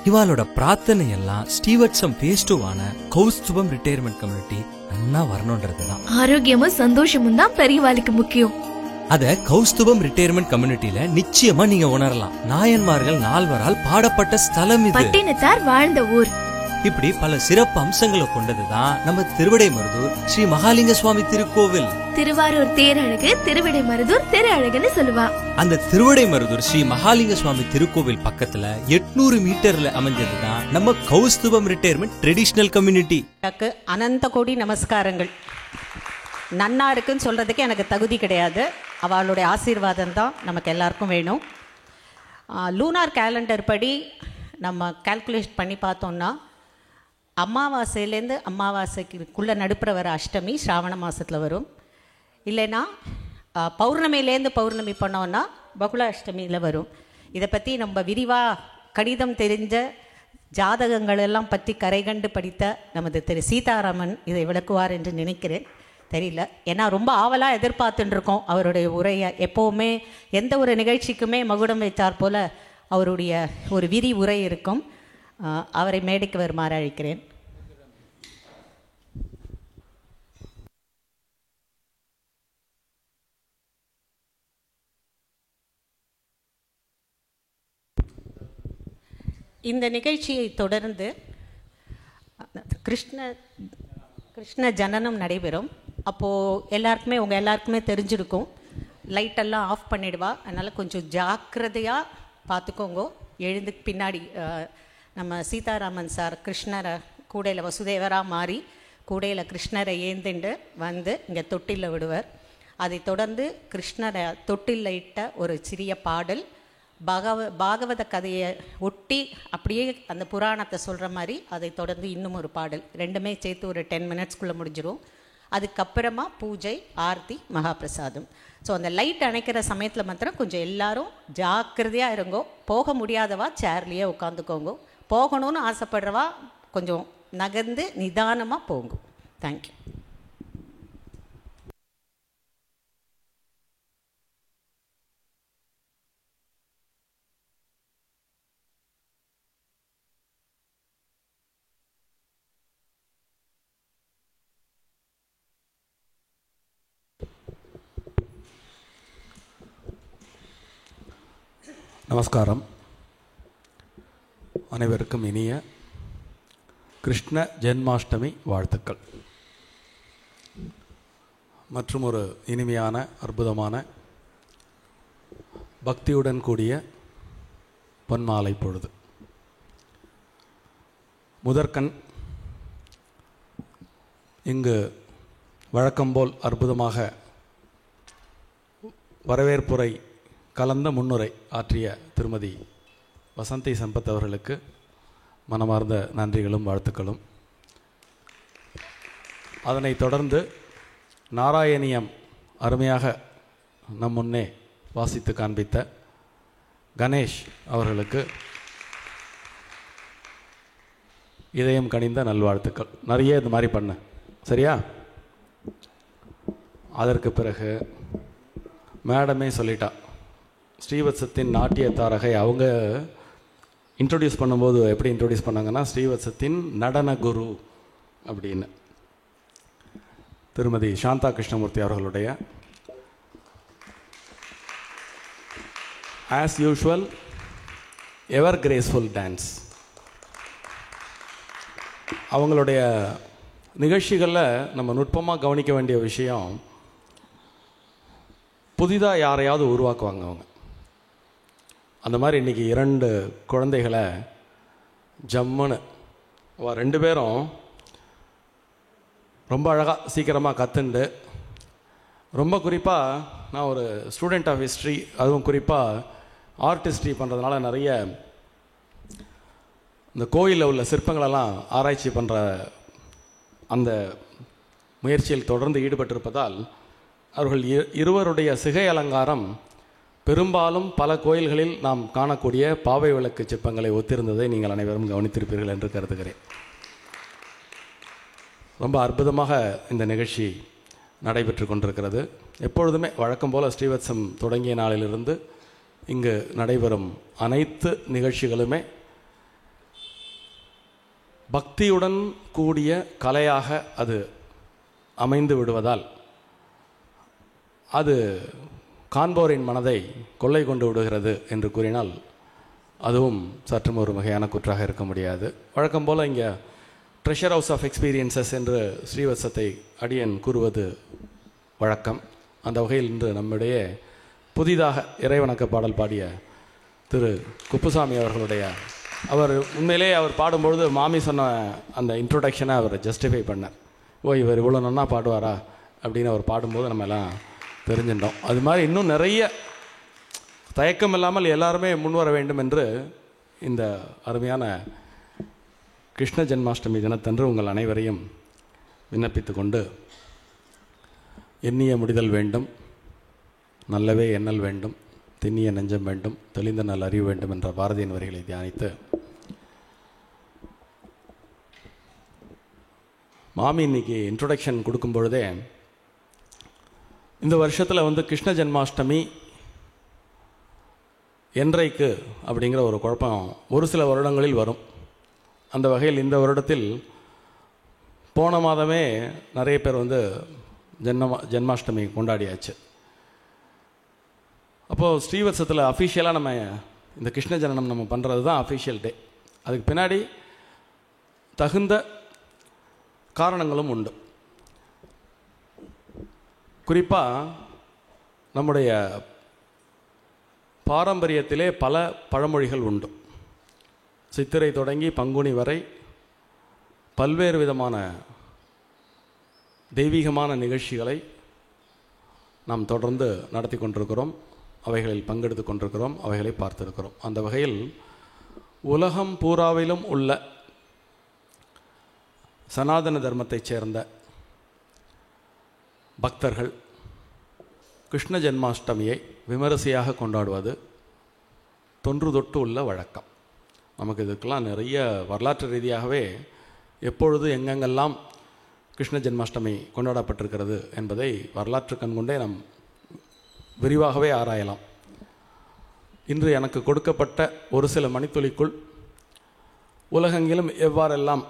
இவாளோட பிரார்த்தனை எல்லாம் ஸ்டீவர்ட்சம் ஃபேஸ் 2 கௌஸ்துபம் retirement community நல்லா வரணும்ன்றதுதான். ஆரோக்கியமும் சந்தோஷமும் தான் பெரியவாளுக்கு முக்கியம். அத கௌஸ்துபம் ரிட்டையர்மெண்ட் கம்யூனிட்டில நிச்சயமா நீங்க உணரலாம். நாயன்மார்கள் 4வரால் பாடப்பட்ட ஸ்தலம் இது. பட்டினத்தார் வாழ்ந்த ஊர். இப்படி பல சிறப்பு அம்சங்களை கொண்டதுதான் நம்ம திருவிடைமருதூர் ஸ்ரீ மகாலிங்க சுவாமி திருக்கோவில். திருவாரூர் தேரழகு, திருவிடைமருதூர் திரு அழகுன்னு சொல்லுவா. அந்த திருவிடைமருதூர் ஸ்ரீ மகாலிங்க சுவாமி திருக்கோவில் பக்கத்துல 800 மீட்டர்ல அமைஞ்சதுதான் நம்ம கௌஸ்துபம் ரிட்டையர்மெண்ட் ட்ரெடிஷனல் கம்யூனிட்டி. அனந்த கோடி நமஸ்காரங்கள். நன்னா இருக்குன்னு சொல்றதுக்கு எனக்கு தகுதி கிடையாது. அவளுடைய ஆசீர்வாதம் தான் நமக்கு எல்லாருக்கும் வேணும். லூனார் கேலண்டர் படி நம்ம கால்குலேட் பண்ணி பார்த்தோம்னா அமாவாசையிலேருந்து அமாவாசைக்குள்ளே நடுப்புற வர அஷ்டமி ஸ்ராவண மாதத்தில் வரும். இல்லைன்னா பௌர்ணமியிலேருந்து பௌர்ணமி பண்ணோன்னா பகுள அஷ்டமியில் வரும். இதை பற்றி நம்ம விரிவாக கணிதம் தெரிஞ்ச ஜாதகங்கள் எல்லாம் பற்றி கரைகண்டு படித்த நமது திரு சீதாராமன் இதை விளக்குவார் என்று நினைக்கிறேன். தெரியல, ஏன்னா ரொம்ப ஆவலாக எதிர்பார்த்துட்டு இருக்கோம் அவருடைய உரையை. எப்போவுமே எந்த ஒரு நிகழ்ச்சிக்குமே மகுடம் வைத்தார் போல் அவருடைய ஒரு விரி உரை இருக்கும். அவரை மேடைக்கு வருமாறு அழைக்கிறேன். இந்த நிகழ்ச்சியை தொடர்ந்து கிருஷ்ண ஜனனம் நடைபெறும். அப்போது உங்கள் எல்லாருக்குமே தெரிஞ்சிருக்கும், லைட்டெல்லாம் ஆஃப் பண்ணிடுவா. அதனால் கொஞ்சம் ஜாக்கிரதையாக பார்த்துக்கோங்க. எழுந்து பின்னாடி நம்ம சீதாராமன் சார் கிருஷ்ணரை கூடையில் வசுதேவராக மாறி கூடையில் கிருஷ்ணரை ஏந்துண்டு வந்து இங்கே தொட்டிலில் விடுவார். அதை தொடர்ந்து கிருஷ்ணரை தொட்டிலில் இட்ட ஒரு சிறிய பாடல், பாகவத கதையை ஒட்டி அப்படியே அந்த புராணத்தை சொல்கிற மாதிரி அதை தொடர்ந்து இன்னும் ஒரு பாடல், ரெண்டுமே சேர்த்து ஒரு 10 மினிட்ஸ்க்குள்ளே முடிஞ்சிடும். அதுக்கப்புறமா பூஜை, ஆர்த்தி, மகாபிரசாதம். ஸோ அந்த லைட் அணைக்கிற சமயத்தில் மாத்திரம் கொஞ்சம் எல்லாரும் ஜாக்கிரதையாக இருங்கோ. போக முடியாதவா சேர்லேயே உட்காந்துக்கோங்க. போகணும்னு ஆசைப்படுறவா கொஞ்சம் நகர்ந்து நிதானமாக போங்க. தேங்க்யூ. நமஸ்காரம். அனைவருக்கும் இனிய கிருஷ்ண ஜென்மாஷ்டமி வாழ்த்துக்கள். மற்றும் ஒரு இனிமையான அற்புதமான பக்தியுடன் கூடிய பொன்மாலை பொழுது. முதற்கண் இங்கு வழக்கம்போல் அற்புதமாக வரவேற்புரை கலந்த முன்னுரை ஆற்றிய திருமதி வசந்தி சம்பத் அவர்களுக்கு மனமார்ந்த நன்றிகளும் வாழ்த்துக்களும். அதனைத் தொடர்ந்து நாராயணியம் அருமையாக நம் முன்னே வாசித்து காண்பித்த கணேஷ் அவர்களுக்கு இதயம் கனிந்த நல்வாழ்த்துக்கள். நிறைய இது மாதிரி பண்ண சரியா. அதற்கு பிறகு மேடமே சொல்லிட்டா, ஸ்ரீவத்சத்தின் நாட்டிய தாரகை. அவங்க இன்ட்ரொடியூஸ் பண்ணும்போது எப்படி இன்ட்ரொடியூஸ் பண்ணாங்கன்னா, ஸ்ரீவத்சத்தின் நடன குரு அப்படின்னு. திருமதி சாந்தா கிருஷ்ணமூர்த்தி அவர்களுடைய ஆஸ் யூஷுவல் எவர் கிரேஸ்ஃபுல் டான்ஸ். அவங்களுடைய நிகழ்ச்சிகளில் நம்ம நுட்பமாக கவனிக்க வேண்டிய விஷயம், புதிதாக யாரையாவது உருவாக்குவாங்க அவங்க. அந்த மாதிரி இன்றைக்கி 2 குழந்தைகளை ஜம்முன்னு 2 பேரும் ரொம்ப அழகாக சீக்கிரமாக கற்றுண்டு, ரொம்ப குறிப்பாக நான் ஒரு ஸ்டூடெண்ட் ஆஃப் ஹிஸ்ட்ரி, அதுவும் குறிப்பாக ஆர்ட் ஹிஸ்ட்ரி பண்ணுறதுனால நிறைய இந்த கோயிலில் உள்ள சிற்பங்களெல்லாம் ஆராய்ச்சி பண்ணுற அந்த முயற்சியில் தொடர்ந்து ஈடுபட்டிருப்பதால் அவர்கள் இருவருடைய சிகை அலங்காரம் பெரும்பாலும் பல கோயில்களில் நாம் காணக்கூடிய பாவை விளக்கு சிற்பங்களை ஒத்திருந்ததை நீங்கள் அனைவரும் கவனித்திருப்பீர்கள் என்று கருதுகிறேன். ரொம்ப அற்புதமாக இந்த நிகழ்ச்சி நடைபெற்று கொண்டிருக்கிறது. எப்பொழுதுமே வழக்கம் போல் ஸ்ரீவத்சம் தொடங்கிய நாளிலிருந்து இங்கு நடைபெறும் அனைத்து நிகழ்ச்சிகளுமே பக்தியுடன் கூடிய கலையாக அது அமைந்து விடுவதால் அது காண்போரின் மனதை கொள்ளை கொண்டு விடுகிறது என்று கூறினால் அதுவும் சற்றும் ஒரு மிகையான குற்றாக இருக்க முடியாது. வழக்கம் போல் இங்கே ட்ரெஷர் ஹவுஸ் ஆஃப் எக்ஸ்பீரியன்சஸ் என்று ஸ்ரீவத்சத்தை அடியன் கூறுவது வழக்கம். அந்த வகையில் இன்று நம்முடைய புதிதாக இறைவணக்க பாடல் பாடிய திரு குப்புசாமி அவர்களுடைய உண்மையிலே அவர் பாடும்பொழுது மாமி சொன்ன அந்த இன்ட்ரோடக்ஷனை அவர் ஜஸ்டிஃபை பண்ணார். இவர் இவ்வளோ நன்னா பாடுவாரா அப்படின்னு அவர் பாடும்போது நம்ம எல்லாம் தெரிஞ்சிட்டோம். அது மாதிரி இன்னும் நிறைய தயக்கம் இல்லாமல் எல்லாருமே முன்வர வேண்டும் என்று இந்த அருமையான கிருஷ்ண ஜென்மாஷ்டமி தினத்தன்று உங்கள் அனைவரையும் விண்ணப்பித்து கொண்டு, எண்ணிய முடிதல் வேண்டும், நல்லவே எண்ணல் வேண்டும், திண்ணிய நெஞ்சம் வேண்டும், தெளிந்த நல் அறிவு வேண்டும் என்ற பாரதியின் வரிகளை தியானித்து, மாமி இன்னைக்கு இன்ட்ரொடக்ஷன் கொடுக்கும் பொழுதே இந்த வருஷத்தில் கிருஷ்ண ஜென்மாஷ்டமி என்றைக்கு அப்படிங்கிற ஒரு குழப்பம் ஒரு சில வருடங்களில் வரும். அந்த வகையில் இந்த வருடத்தில் போன மாதமே நிறைய பேர் ஜென்மாஷ்டமி கொண்டாடியாச்சு. அப்போது ஸ்ரீவத்சத்தில் அஃபிஷியலாக நம்ம இந்த கிருஷ்ண ஜனனம் நம்ம பண்ணுறது தான் அஃபிஷியல் டே. அதுக்கு பின்னாடி தகுந்த காரணங்களும் உண்டு. குறிப்பாக நம்முடைய பாரம்பரியத்திலே பல பழமொழிகள் உண்டு. சித்திரை தொடங்கி பங்குனி வரை பல்வேறு விதமான தெய்வீகமான நிகழ்ச்சிகளை நாம் தொடர்ந்து நடத்தி கொண்டிருக்கிறோம், அவைகளில் பங்கெடுத்து கொண்டிருக்கிறோம், அவைகளை பார்த்திருக்கிறோம். அந்த வகையில் உலகம் பூராவிலும் உள்ள சனாதன தர்மத்தைச் சேர்ந்த பக்தர்கள் கிருஷ்ண ஜென்மாஷ்டமியை விமரிசையாக கொண்டாடுவது தொன்று தொட்டு உள்ள வழக்கம். நமக்கு இதுக்கெல்லாம் நிறைய வரலாற்று ரீதியாகவே எப்பொழுது எங்கெங்கெல்லாம் கிருஷ்ண ஜென்மாஷ்டமி கொண்டாடப்பட்டிருக்கிறது என்பதை வரலாற்று கண்கொண்டே நாம் விரிவாகவே ஆராயலாம். இன்று எனக்கு கொடுக்கப்பட்ட ஒரு சில மணித்துளிக்குள் உலகெங்கிலும் எவ்வாறெல்லாம்,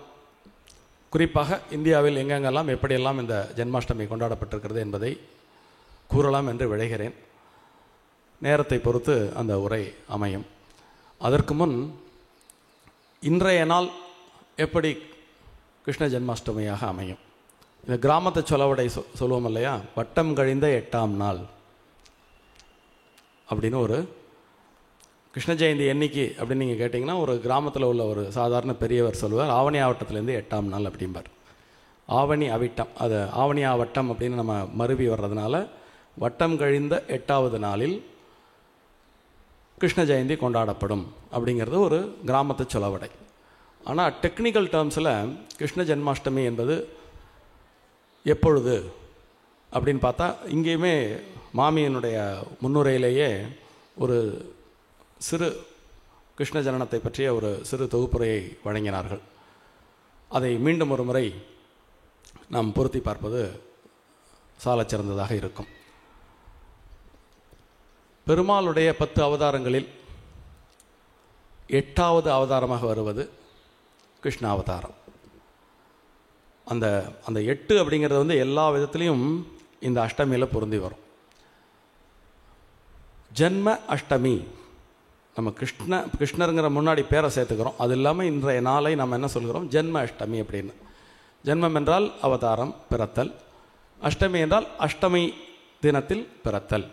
குறிப்பாக இந்தியாவில் எங்கெங்கெல்லாம் எப்படியெல்லாம் இந்த ஜென்மாஷ்டமி கொண்டாடப்பட்டிருக்கிறது என்பதை கூறலாம் என்று விழைகிறேன். நேரத்தை பொறுத்து அந்த உரை அமையும். அதற்கு முன் இன்றைய நாள் எப்படி கிருஷ்ண ஜென்மாஷ்டமியாக அமையும்? இந்த கிராமத்தை சொலவடை சொல்லுவோம் இல்லையா, வட்டம் கழிந்த 8ஆம் நாள் அப்படின்னு ஒரு கிருஷ்ண ஜெயந்தி என்னைக்கு அப்படின்னு நீங்கள் கேட்டிங்கன்னா ஒரு கிராமத்தில் உள்ள ஒரு சாதாரண பெரியவர் சொல்லுவார், ஆவணி ஆவட்டத்துலேருந்து 8ஆம் நாள் அப்படிம்பார். ஆவணி அவிட்டம், அது ஆவணி ஆவட்டம் அப்படின்னு நம்ம மருவி வர்றதுனால வட்டம் கழிந்த 8ஆவது நாளில் கிருஷ்ண ஜெயந்தி கொண்டாடப்படும் அப்படிங்கிறது ஒரு கிராமத்து சொலவடை. ஆனால் டெக்னிக்கல் டேர்ம்ஸில் கிருஷ்ண ஜென்மாஷ்டமி என்பது எப்பொழுது அப்படின்னு பார்த்தா, இங்கேயுமே மாமியினுடைய முன்னுரையிலேயே ஒரு சிறு கிருஷ்ண ஜனனத்தை பற்றிய ஒரு சிறு தொகுப்புரையை வழங்கினார்கள். அதை மீண்டும் ஒரு முறை நாம் பொருத்தி பார்ப்பது சாலச் சிறந்ததாக இருக்கும். பெருமாளுடைய 10 அவதாரங்களில் 8ஆவது அவதாரமாக வருவது கிருஷ்ண அவதாரம். அந்த 8 அப்படிங்கிறது எல்லா விதத்திலையும் இந்த அஷ்டமியில் பொருந்தி வரும். ஜென்ம அஷ்டமி, நம்ம கிருஷ்ணருங்கிற முன்னாடி பேரை சேர்த்துக்கிறோம். அது இல்லாமல் இன்றைய நாளை நம்ம என்ன சொல்கிறோம், ஜென்ம அஷ்டமி அப்படின்னு. ஜென்மம் என்றால் அவதாரம், பிறத்தல். அஷ்டமி என்றால் அஷ்டமி தினத்தில் பிறத்தல்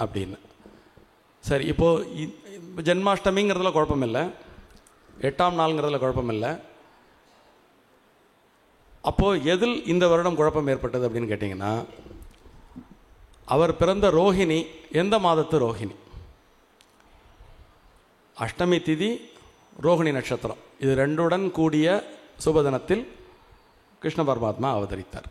அப்படின்னு. சரி, இப்போது ஜென்மாஷ்டமிங்கிறதுல குழப்பம் இல்லை, 8ஆம் நாளுங்கிறதுல குழப்பம் இல்லை. அப்போது எதில் இந்த வருடம் குழப்பம் ஏற்பட்டது அப்படின்னு கேட்டிங்கன்னா, அவர் பிறந்த ரோஹிணி எந்த மாதத்து ரோஹிணி? அஷ்டமி திதி, ரோஹிணி நட்சத்திரம், இது ரெண்டுடன் கூடிய சுபதினத்தில் கிருஷ்ண பரமாத்மா அவதரித்தார்.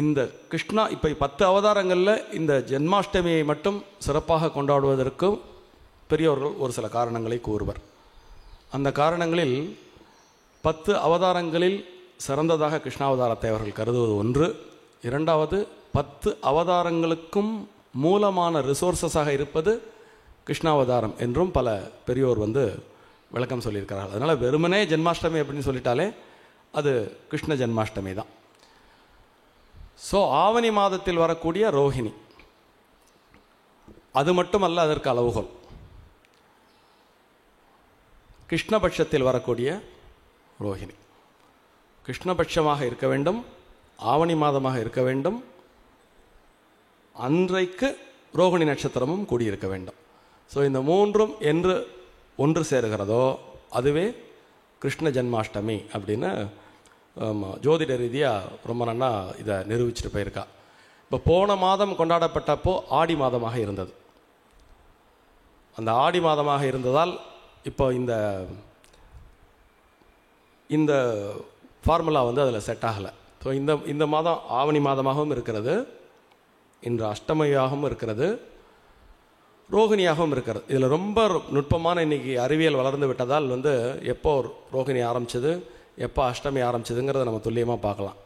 இந்த கிருஷ்ணா இப்போ 10 அவதாரங்களில் இந்த ஜென்மாஷ்டமியை மட்டும் சிறப்பாக கொண்டாடுவதற்கு பெரியவர்கள் ஒரு சில காரணங்களை கூறுவர். அந்த காரணங்களில் 10 அவதாரங்களில் சிறந்ததாக கிருஷ்ணாவதாரத்தை அவர்கள் கருதுவது ஒன்று. இரண்டாவது, 10 அவதாரங்களுக்கும் மூலமான ரிசோர்ஸஸாக இருப்பது கிருஷ்ணாவதாரம் என்றும் பல பெரியோர் விளக்கம் சொல்லியிருக்கிறார்கள். அதனால் வெறுமனே ஜென்மாஷ்டமி அப்படின்னு சொல்லிட்டாலே அது கிருஷ்ண ஜென்மாஷ்டமி தான். ஸோ ஆவணி மாதத்தில் வரக்கூடிய ரோஹிணி அது மட்டுமல்ல அதற்கு அளவுகோல். கிருஷ்ணபட்சத்தில் வரக்கூடிய ரோஹிணி கிருஷ்ணபட்சமாக இருக்க வேண்டும், ஆவணி மாதமாக இருக்க வேண்டும், அன்றைக்கு ரோகிணி நட்சத்திரமும் கூடியிருக்க வேண்டும். ஸோ இந்த மூன்றும் என்று ஒன்று சேருகிறதோ அதுவே கிருஷ்ண ஜென்மாஷ்டமி அப்படின்னு ஜோதிட ரீதியாக ரொம்ப நன்னா இதை நிரூபிச்சுட்டு போயிருக்கா. இப்போ போன மாதம் கொண்டாடப்பட்டப்போ ஆடி மாதமாக இருந்தது. அந்த ஆடி மாதமாக இருந்ததால் இப்போ இந்த ஃபார்முலா வந்து அதில் செட் ஆகலை. ஸோ இந்த மாதம் ஆவணி மாதமாகவும் இருக்கிறது, இன்று அஷ்டமியாகவும் இருக்கிறது, ரோகிணியாகவும் இருக்கிறது. இதில் ரொம்ப நுட்பமான இன்றைக்கி அறிவியல் வளர்ந்து விட்டதால் வந்து எப்போ ரோகிணி ஆரம்பிச்சது, எப்போ அஷ்டமி ஆரம்பிச்சதுங்கிறத நம்ம துல்லியமாக பார்க்கலாம்.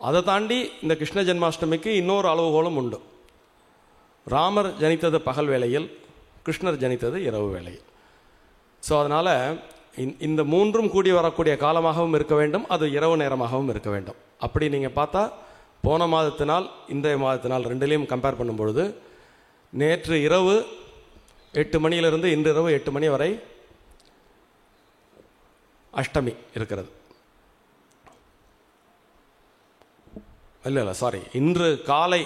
அதை தாண்டி இந்த கிருஷ்ண ஜென்மாஷ்டமிக்கு இன்னொரு அளவுகோலும் உண்டு. ராமர் ஜனித்தது பகல் வேளையில், கிருஷ்ணர் ஜனித்தது இரவு வேளையில். ஸோ அதனால் இந்த மூன்றும் கூடி வரக்கூடிய காலமாகவும் இருக்க வேண்டும், அது இரவு நேரமாகவும் இருக்க வேண்டும். அப்படி நீங்கள் பார்த்தா போன மாதத்தினால் இன்றைய மாதத்தினால் ரெண்டுலேயும் கம்பேர் பண்ணும்பொழுது நேற்று இரவு 8 மணியிலிருந்து இன்று இரவு 8 மணி வரை அஷ்டமி இருக்கிறது. இல்லை சாரி, இன்று காலை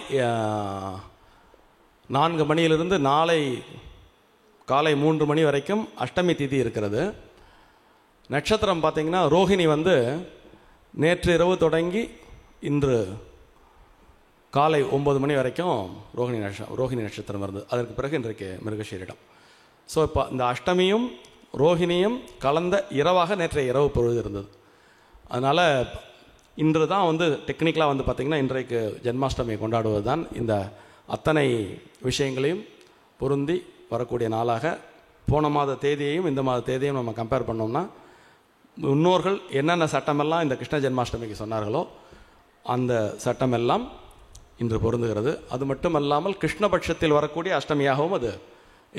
4 மணியிலிருந்து நாளை காலை 3 மணி வரைக்கும் அஷ்டமி திதி இருக்கிறது. நட்சத்திரம் பார்த்தீங்கன்னா ரோஹிணி வந்து நேற்று இரவு தொடங்கி இன்று காலை 9 மணி வரைக்கும் ரோஹிணி நட்சத்திரம் இருந்தது. அதற்கு பிறகு இன்றைக்கு மிருகஷீரிடம். ஸோ இப்போ இந்த அஷ்டமியும் ரோஹிணியும் கலந்த இரவாக நேற்றைய இரவு பொழுது இருந்தது. அதனால் இன்று தான் வந்து டெக்னிக்கலாக வந்து பார்த்திங்கன்னா இன்றைக்கு ஜென்மாஷ்டமியை கொண்டாடுவது தான் இந்த அத்தனை விஷயங்களையும் பொருந்தி வரக்கூடிய நாளாக. போன மாத தேதியையும் இந்த மாத தேதியையும் நம்ம கம்பேர் பண்ணோம்னா முன்னோர்கள் என்னென்ன சட்டமெல்லாம் இந்த கிருஷ்ண ஜென்மாஷ்டமிக்கு சொன்னார்களோ அந்த சட்டமெல்லாம் இன்று பொருந்துகிறது. அது மட்டுமல்லாமல் கிருஷ்ணபட்சத்தில் வரக்கூடிய அஷ்டமியாகவும்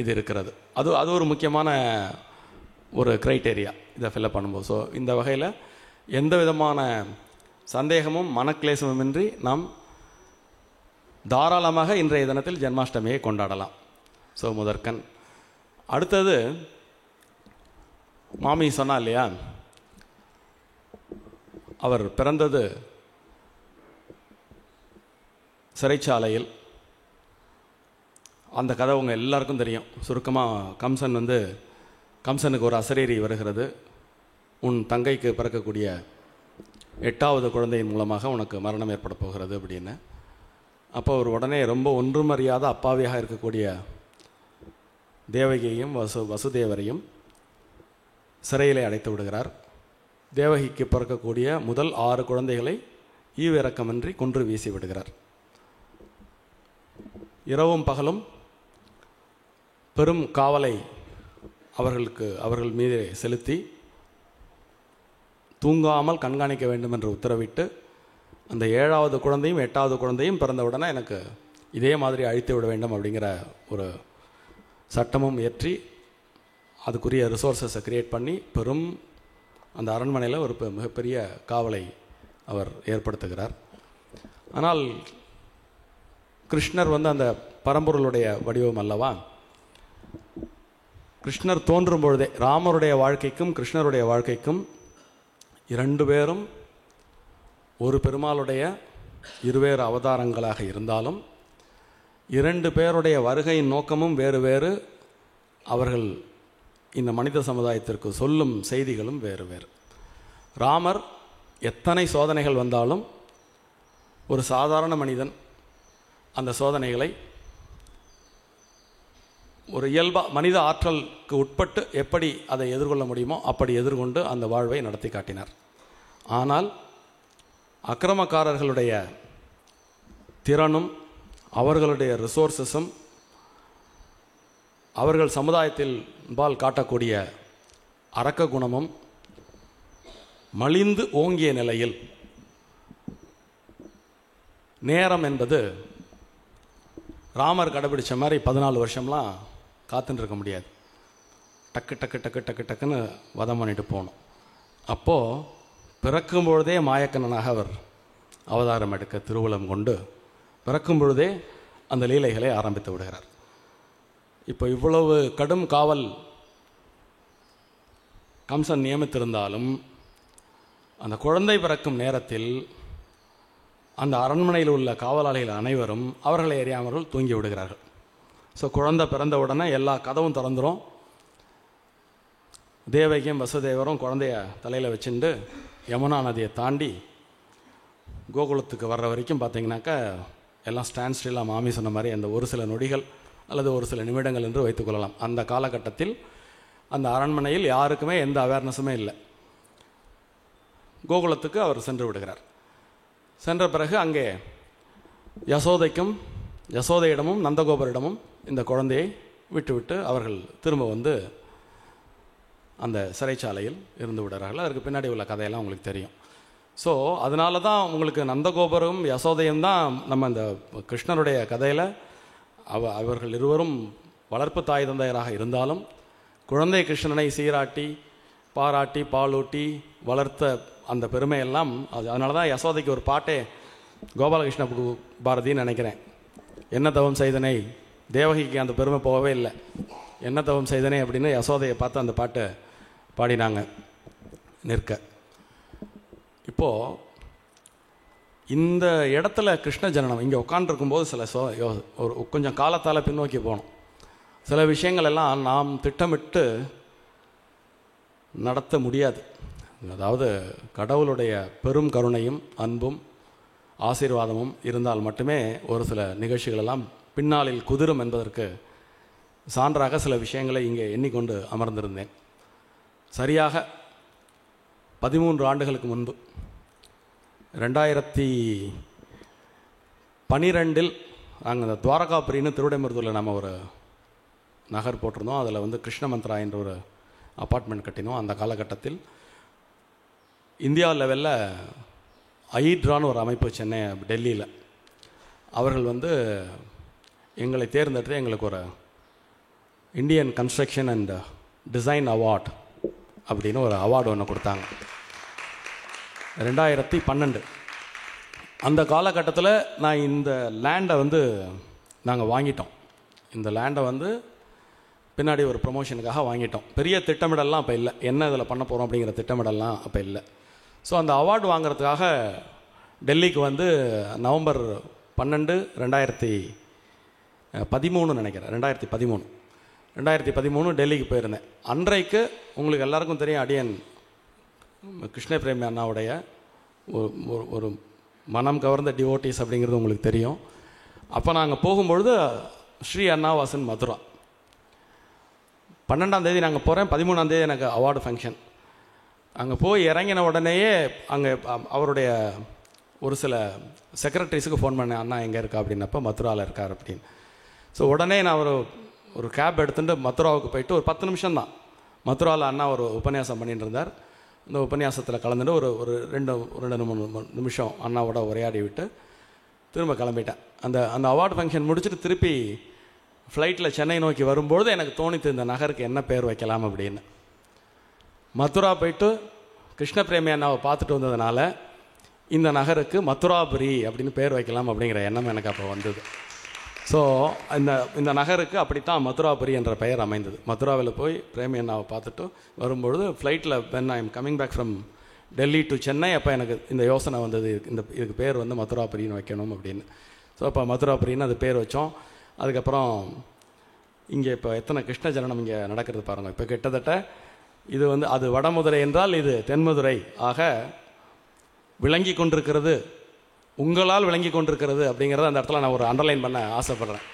இது இருக்கிறது. அது ஒரு முக்கியமான ஒரு க்ரைட்டேரியா இதை ஃபில்அப் பண்ணும்போது. ஸோ இந்த வகையில் எந்த விதமான சந்தேகமும் மனக்லேசமுமின்றி நாம் தாராளமாக இன்றைய தினத்தில் ஜென்மாஷ்டமியை கொண்டாடலாம். ஸோ முதற்கண் அடுத்தது மாமி சொன்னா இல்லையா, அவர் பிறந்தது சிறைச்சாலையில். அந்த கதை உங்கள் எல்லாருக்கும் தெரியும். சுருக்கமாக கம்சனுக்கு ஒரு அசரீரி வருகிறது, உன் தங்கைக்கு பிறக்கக்கூடிய 8வது குழந்தையின் மூலமாக உனக்கு மரணம் ஏற்பட போகிறது அப்படின்னு. அப்போ அவர் உடனே ரொம்ப ஒன்றுமறியாத அப்பாவியாக இருக்கக்கூடிய தேவகியையும் வசுதேவரையும் சிறையிலே அடைத்து விடுகிறார். தேவகிக்கு பிறக்கக்கூடிய முதல் 6 குழந்தைகளை ஈவிரக்கமின்றி கொன்று வீசி விடுகிறார். இரவும் பகலும் பெரும் காவலை அவர்கள் மீது செலுத்தி தூங்காமல் கண்காணிக்க வேண்டும் என்று உத்தரவிட்டு அந்த 7வது குழந்தையும் 8வது குழந்தையும் பிறந்தவுடனே எனக்கு இதே மாதிரி அழித்து விட வேண்டும் அப்படிங்கிற ஒரு சட்டமும் ஏற்றி அதுக்குரிய ரிசோர்ஸஸை கிரியேட் பண்ணி பெரும் அந்த அரண்மனையில் ஒரு மிகப்பெரிய காவலை அவர் ஏற்படுத்துகிறார். ஆனால் கிருஷ்ணர் வந்து அந்த பரம்பொருளுடைய வடிவம் அல்லவா. கிருஷ்ணர் தோன்றும் பொழுதே ராமருடைய வாழ்க்கைக்கும் கிருஷ்ணருடைய வாழ்க்கைக்கும் 2 பேரும் ஒரு பெருமாளுடைய இருவேறு அவதாரங்களாக இருந்தாலும் 2 பேருடைய வருகையின் நோக்கமும் வேறு வேறு, அவர்கள் இந்த மனித சமுதாயத்திற்கு சொல்லும் செய்திகளும் வேறு வேறு. ராமர் எத்தனை சோதனைகள் வந்தாலும் ஒரு சாதாரண மனிதன் அந்த சோதனைகளை ஒரு இயல்பாக மனித ஆற்றலுக்கு உட்பட்டு எப்படி அதை எதிர்கொள்ள முடியுமோ அப்படி எதிர்கொண்டு அந்த வாழ்வை நடத்தி காட்டினார். ஆனால் அக்கிரமக்காரர்களுடைய திறனும் அவர்களுடைய ரிசோர்ஸஸும் அவர்கள் சமுதாயத்தில் காட்டக்கூடிய அரக்க குணமும் மலிந்து ஓங்கிய நிலையில் நேரம் என்பது ராமர் கடைபிடிச்ச மாதிரி 14 வருஷம்லாம் காத்துட்டு இருக்க முடியாது. டக்கு டக்கு டக்கு டக்கு டக்குன்னு வதம் பண்ணிட்டு போகணும். அப்போது பிறக்கும் பொழுதே மாயக்கண்ணனாக அவர் அவதாரம் எடுக்க திருவுளம் கொண்டு பிறக்கும் பொழுதே அந்த லீலைகளை ஆரம்பித்து விடுகிறார். இப்போ இவ்வளவு கடும் காவல் கம்சன் நியமித்திருந்தாலும் அந்த குழந்தை பிறக்கும் நேரத்தில் அந்த அரண்மனையில் உள்ள காவலாளிகள் அனைவரும் அவர்களை அறியாமல் தூங்கி விடுகிறார்கள். ஸோ குழந்தை பிறந்த உடனே எல்லா கதவும் திறந்துடும். தேவகியும் வசுதேவரும் குழந்தைய தலையில் வச்சுட்டு யமுனா நதியை தாண்டி கோகுலத்துக்கு வர்ற வரைக்கும் பார்த்தீங்கன்னாக்கா எல்லாம் ஸ்டாண்ட் ஸ்டில்லாக மாமி சொன்ன மாதிரி அந்த ஒரு சில நொடிகள் அல்லது ஒரு சில நிமிடங்கள் என்று வைத்துக்கொள்ளலாம். அந்த காலகட்டத்தில் அந்த அரண்மனையில் யாருக்குமே எந்த அவேர்னஸுமே இல்லை. கோகுலத்துக்கு அவர் சென்று விடுகிறார். சென்ற பிறகு அங்கே யசோதையிடமும் நந்தகோபரிடமும் இந்த குழந்தையை விட்டுவிட்டு அவர்கள் திரும்ப வந்து அந்த சிறைச்சாலையில் இருந்து விடுறார்கள். அதற்கு பின்னாடி உள்ள கதையெல்லாம் உங்களுக்கு தெரியும். ஸோ அதனால தான் உங்களுக்கு நந்தகோபரும் யசோதையும் தான் நம்ம இந்த கிருஷ்ணருடைய கதையில் அவர்கள் இருவரும் வளர்ப்பு தாய் தந்தையராக இருந்தாலும் குழந்தை கிருஷ்ணனை சீராட்டி பாராட்டி பாலூட்டி வளர்த்த அந்த பெருமையெல்லாம் அதனால தான் யசோதைக்கு ஒரு பாட்டே கோபாலகிருஷ்ண பாரதின்னு நினைக்கிறேன். என்ன தவம் செய்தனை, தேவகிக்கு அந்த பெருமை போகவே இல்லை. என்ன தவம் செய்தனே அப்படின்னு யசோதையை பார்த்து அந்த பாட்டை பாடினாங்க நிற்க. இப்போது இந்த இடத்துல கிருஷ்ண ஜனனம் இங்கே உட்காண்டிருக்கும்போது சில ஒரு கொஞ்சம் காலத்தால் பின்னோக்கி போகணும். சில விஷயங்கள் எல்லாம் நாம் திட்டமிட்டு நடத்த முடியாது. அதாவது கடவுளுடைய பெரும் கருணையும் அன்பும் ஆசீர்வாதமும் இருந்தால் மட்டுமே ஒரு சில நிகழ்ச்சிகளெல்லாம் பின்னாளில் குதிரும் என்பதற்கு சான்றாக சில விஷயங்களை இங்கே எண்ணிக்கொண்டு அமர்ந்திருந்தேன். சரியாக 13 ஆண்டுகளுக்கு முன்பு 2012 நாங்கள் இந்த துவாரகாபுரின்னு திருவிடைமருதூரில் நம்ம ஒரு நகர் போட்டிருந்தோம். அதில் வந்து கிருஷ்ண மந்த்ரா என்ற ஒரு அப்பார்ட்மெண்ட் கட்டினோம். அந்த காலகட்டத்தில் இந்தியா லெவலில் ஐட்ரான்னு ஒரு அமைப்பு சென்னை டெல்லியில் அவர்கள் வந்து எங்களை தேர்ந்தெடுத்து எங்களுக்கு ஒரு Indian construction and design award அப்படின்னு ஒரு அவார்டு ஒன்று கொடுத்தாங்க 2012. அந்த காலகட்டத்தில் நான் இந்த லேண்டை வந்து நாங்கள் வாங்கிட்டோம். இந்த லேண்டை வந்து பின்னாடி ஒரு ப்ரொமோஷனுக்காக வாங்கிட்டோம். பெரிய திட்டமிடலாம் அப்போ இல்லை, என்ன இதில் பண்ண போகிறோம் அப்படிங்கிற திட்டமிடலாம் அப்போ இல்லை. ஸோ அந்த அவார்டு வாங்கிறதுக்காக டெல்லிக்கு வந்து நவம்பர் 12, 2013 நினைக்கிறேன், 2013 டெல்லிக்கு போயிருந்தேன். அன்றைக்கு உங்களுக்கு எல்லாருக்கும் தெரியும், அடியன் கிருஷ்ண பிரேமி அண்ணாவுடைய ஒரு மனம் கவர்ந்த டிவோட்டிஸ் அப்படிங்கிறது உங்களுக்கு தெரியும். அப்போ நாங்கள் போகும்பொழுது ஸ்ரீ அண்ணாவாசன் மதுரா 12ஆம் தேதி நாங்கள் போகிறேன், 13ஆம் தேதி எனக்கு அவார்டு ஃபங்க்ஷன். அங்கே போய் இறங்கின உடனேயே அங்கே அவருடைய ஒரு சில செக்ரட்டரிஸுக்கு ஃபோன் பண்ணேன், அண்ணா எங்கே இருக்கா அப்படின்னப்போ மதுராவில் இருக்கார் அப்படின்னு. ஸோ உடனே நான் ஒரு கேப் எடுத்துகிட்டு மதுராவுக்கு போயிட்டு ஒரு 10 நிமிஷம் தான் மதுராவில் அண்ணா ஒரு உபன்யாசம் பண்ணிட்டு இருந்தார். இந்த உபன்யாசத்தில் கலந்துட்டு ஒரு 2-3 நிமிஷம் அண்ணாவோட உரையாடி விட்டு திரும்ப கிளம்பிட்டேன். அந்த அவார்டு ஃபங்க்ஷன் முடிச்சுட்டு திருப்பி ஃப்ளைட்டில் சென்னை நோக்கி வரும்பொழுது எனக்கு தோணித்து இந்த நகருக்கு என்ன பேர் வைக்கலாம் அப்படின்னு. மதுரா போயிட்டு கிருஷ்ண பிரேமி அண்ணாவை பார்த்துட்டு வந்ததுனால இந்த நகருக்கு மதுராபுரி அப்படின்னு பேர் வைக்கலாம் அப்படிங்கிற எண்ணம் எனக்கு அப்போ வந்தது. ஸோ இந்த நகருக்கு அப்படித்தான் மதுராபுரி என்ற பெயர் அமைந்தது. மதுராவில் போய் பிரேமி அண்ணாவை பார்த்துட்டு வரும்பொழுது ஃப்ளைட்டில் when I am coming back from Delhi to Chennai அப்போ எனக்கு இந்த யோசனை வந்தது, இதுக்கு பேர் வந்து மதுராபுரின்னு வைக்கணும் அப்படின்னு. ஸோ அப்போ மதுராபுரின்னு அது பேர் வச்சோம். அதுக்கப்புறம் இங்கே இப்போ எத்தனை கிருஷ்ண ஜனனம் இங்கே நடக்கிறது பாருங்கள். இப்போ கிட்டத்தட்ட இது வந்து அது வடமதுரை என்றால் இது தென்மதுரை ஆக விளங்கி கொண்டிருக்கிறது, உங்களால் விளங்கி கொண்டிருக்கிறது அப்படிங்கிறத அந்த இடத்துல நான் ஒரு அண்டர்லைன் பண்ண ஆசைப்பட்றேன்.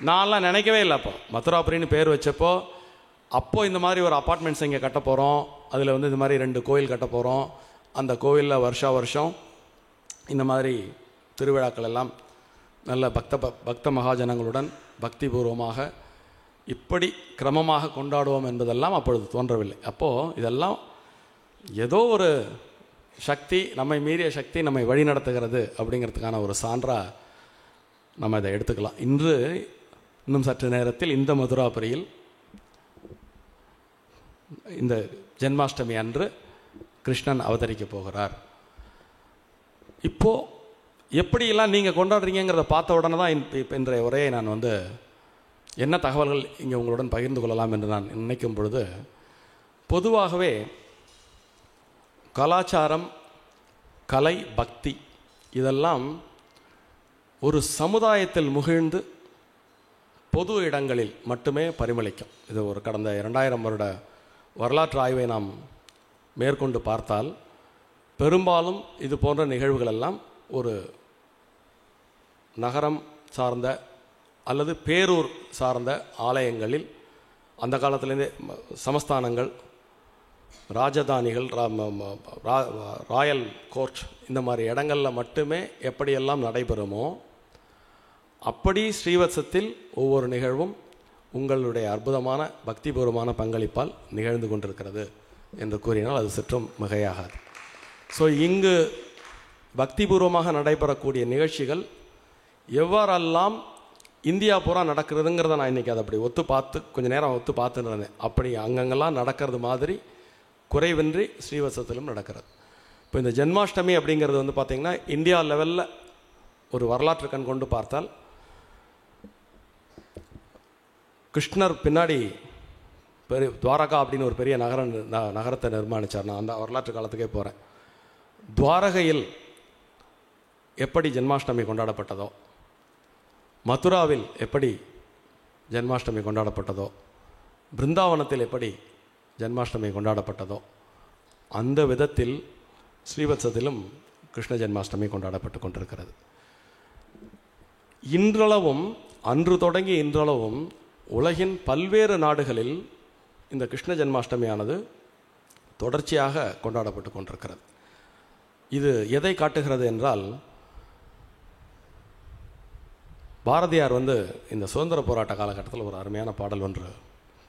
நான்லாம் நினைக்கவே இல்லை அப்போ மதுராபுரின்னு பேர் வச்சப்போ. அப்போது இந்த மாதிரி ஒரு அப்பார்ட்மெண்ட்ஸ் இங்கே கட்ட போகிறோம், அதில் வந்து இந்த மாதிரி 2 கோயில் கட்ட போகிறோம், அந்த கோவிலில் வருஷம் இந்த மாதிரி திருவிழாக்கள் எல்லாம் நல்ல பக்த மகாஜனங்களுடன் பக்திபூர்வமாக இப்படி கிரமமாக கொண்டாடுவோம் என்பதெல்லாம் அப்பொழுது தோன்றவில்லை. அப்போது இதெல்லாம் ஏதோ ஒரு சக்தி, நம்மை மீறிய சக்தி நம்மை வழி நடத்துகிறது அப்படிங்கிறதுக்கான ஒரு சான்றாக நம்ம இதை எடுத்துக்கலாம். இன்று இன்னும் சற்று நேரத்தில் இந்த மதுராபுரியில் இந்த ஜென்மாஷ்டமி அன்று கிருஷ்ணன் அவதரிக்க போகிறார். இப்போது எப்படியெல்லாம் நீங்கள் கொண்டாடுறீங்கிறத பார்த்த உடனே தான் இன்றைய உரையை நான் வந்து என்ன தகவல்கள் இங்கே உங்களுடன் பகிர்ந்து கொள்ளலாம் என்று நான் நினைக்கும் பொழுது, பொதுவாகவே கலாச்சாரம், கலை, பக்தி இதெல்லாம் ஒரு சமுதாயத்தில் முகிழ்ந்து பொது இடங்களில் மட்டுமே பரிமளிக்கும். இது ஒரு கடந்த 2000 வருட வரலாற்று ஆய்வை நாம் மேற்கொண்டு பார்த்தால் பெரும்பாலும் இது போன்ற நிகழ்வுகள் எல்லாம் ஒரு நகரம் சார்ந்த அல்லது பேரூர் சார்ந்த ஆலயங்களில், அந்த காலத்திலேருந்தே சமஸ்தானங்கள், ராஜதானிகள், ராயல் கோர்ட் இந்த மாதிரி இடங்களில் மட்டுமே எப்படியெல்லாம் நடைபெறுமோ அப்படி ஸ்ரீவத்சத்தில் ஒவ்வொரு நிகழ்வும் உங்களுடைய அற்புதமான பக்திபூர்வமான பங்களிப்பால் நிகழ்ந்து கொண்டிருக்கிறது என்று கூறினால் அது சற்றும் மிகையாகாது. ஸோ இங்கு பக்திபூர்வமாக நடைபெறக்கூடிய நிகழ்ச்சிகள் எவ்வாறெல்லாம் இந்தியா பூரா நடக்கிறதுங்கிறத நான் இன்றைக்கி அதை அப்படி கொஞ்சம் நேரம் ஒத்து பார்த்துன்னு இருந்தேன். அப்படி அங்கங்கெல்லாம் நடக்கிறது மாதிரி குறைவின்றி ஸ்ரீவத்சத்திலும் நடக்கிறது. இப்போ இந்த ஜென்மாஷ்டமி அப்படிங்கிறது வந்து பார்த்திங்கன்னா இந்தியா லெவலில் ஒரு வரலாற்று கண் கொண்டு பார்த்தால் கிருஷ்ணர் பின்னாடி துவாரகா அப்படின்னு ஒரு பெரிய நகரத்தை நிர்மாணித்தார். நான் அந்த வரலாற்று காலத்துக்கே போகிறேன். துவாரகையில் எப்படி ஜென்மாஷ்டமி கொண்டாடப்பட்டதோ, மதுராவில் எப்படி ஜென்மாஷ்டமி கொண்டாடப்பட்டதோ, பிருந்தாவனத்தில் எப்படி ஜென்மாஷ்டமி கொண்டாடப்பட்டதோ, அந்த விதத்தில் ஸ்ரீவத்சத்திலும் கிருஷ்ண ஜென்மாஷ்டமி கொண்டாடப்பட்டு கொண்டிருக்கிறது. இன்றளவும், அன்று தொடங்கி இன்றளவும் உலகின் பல்வேறு நாடுகளில் இந்த கிருஷ்ண ஜென்மாஷ்டமியானது தொடர்ச்சியாக கொண்டாடப்பட்டு கொண்டிருக்கிறது. இது எதை காட்டுகிறது என்றால், பாரதியார் வந்து இந்த சுதந்திர போராட்ட காலகட்டத்தில் ஒரு அருமையான பாடல் ஒன்று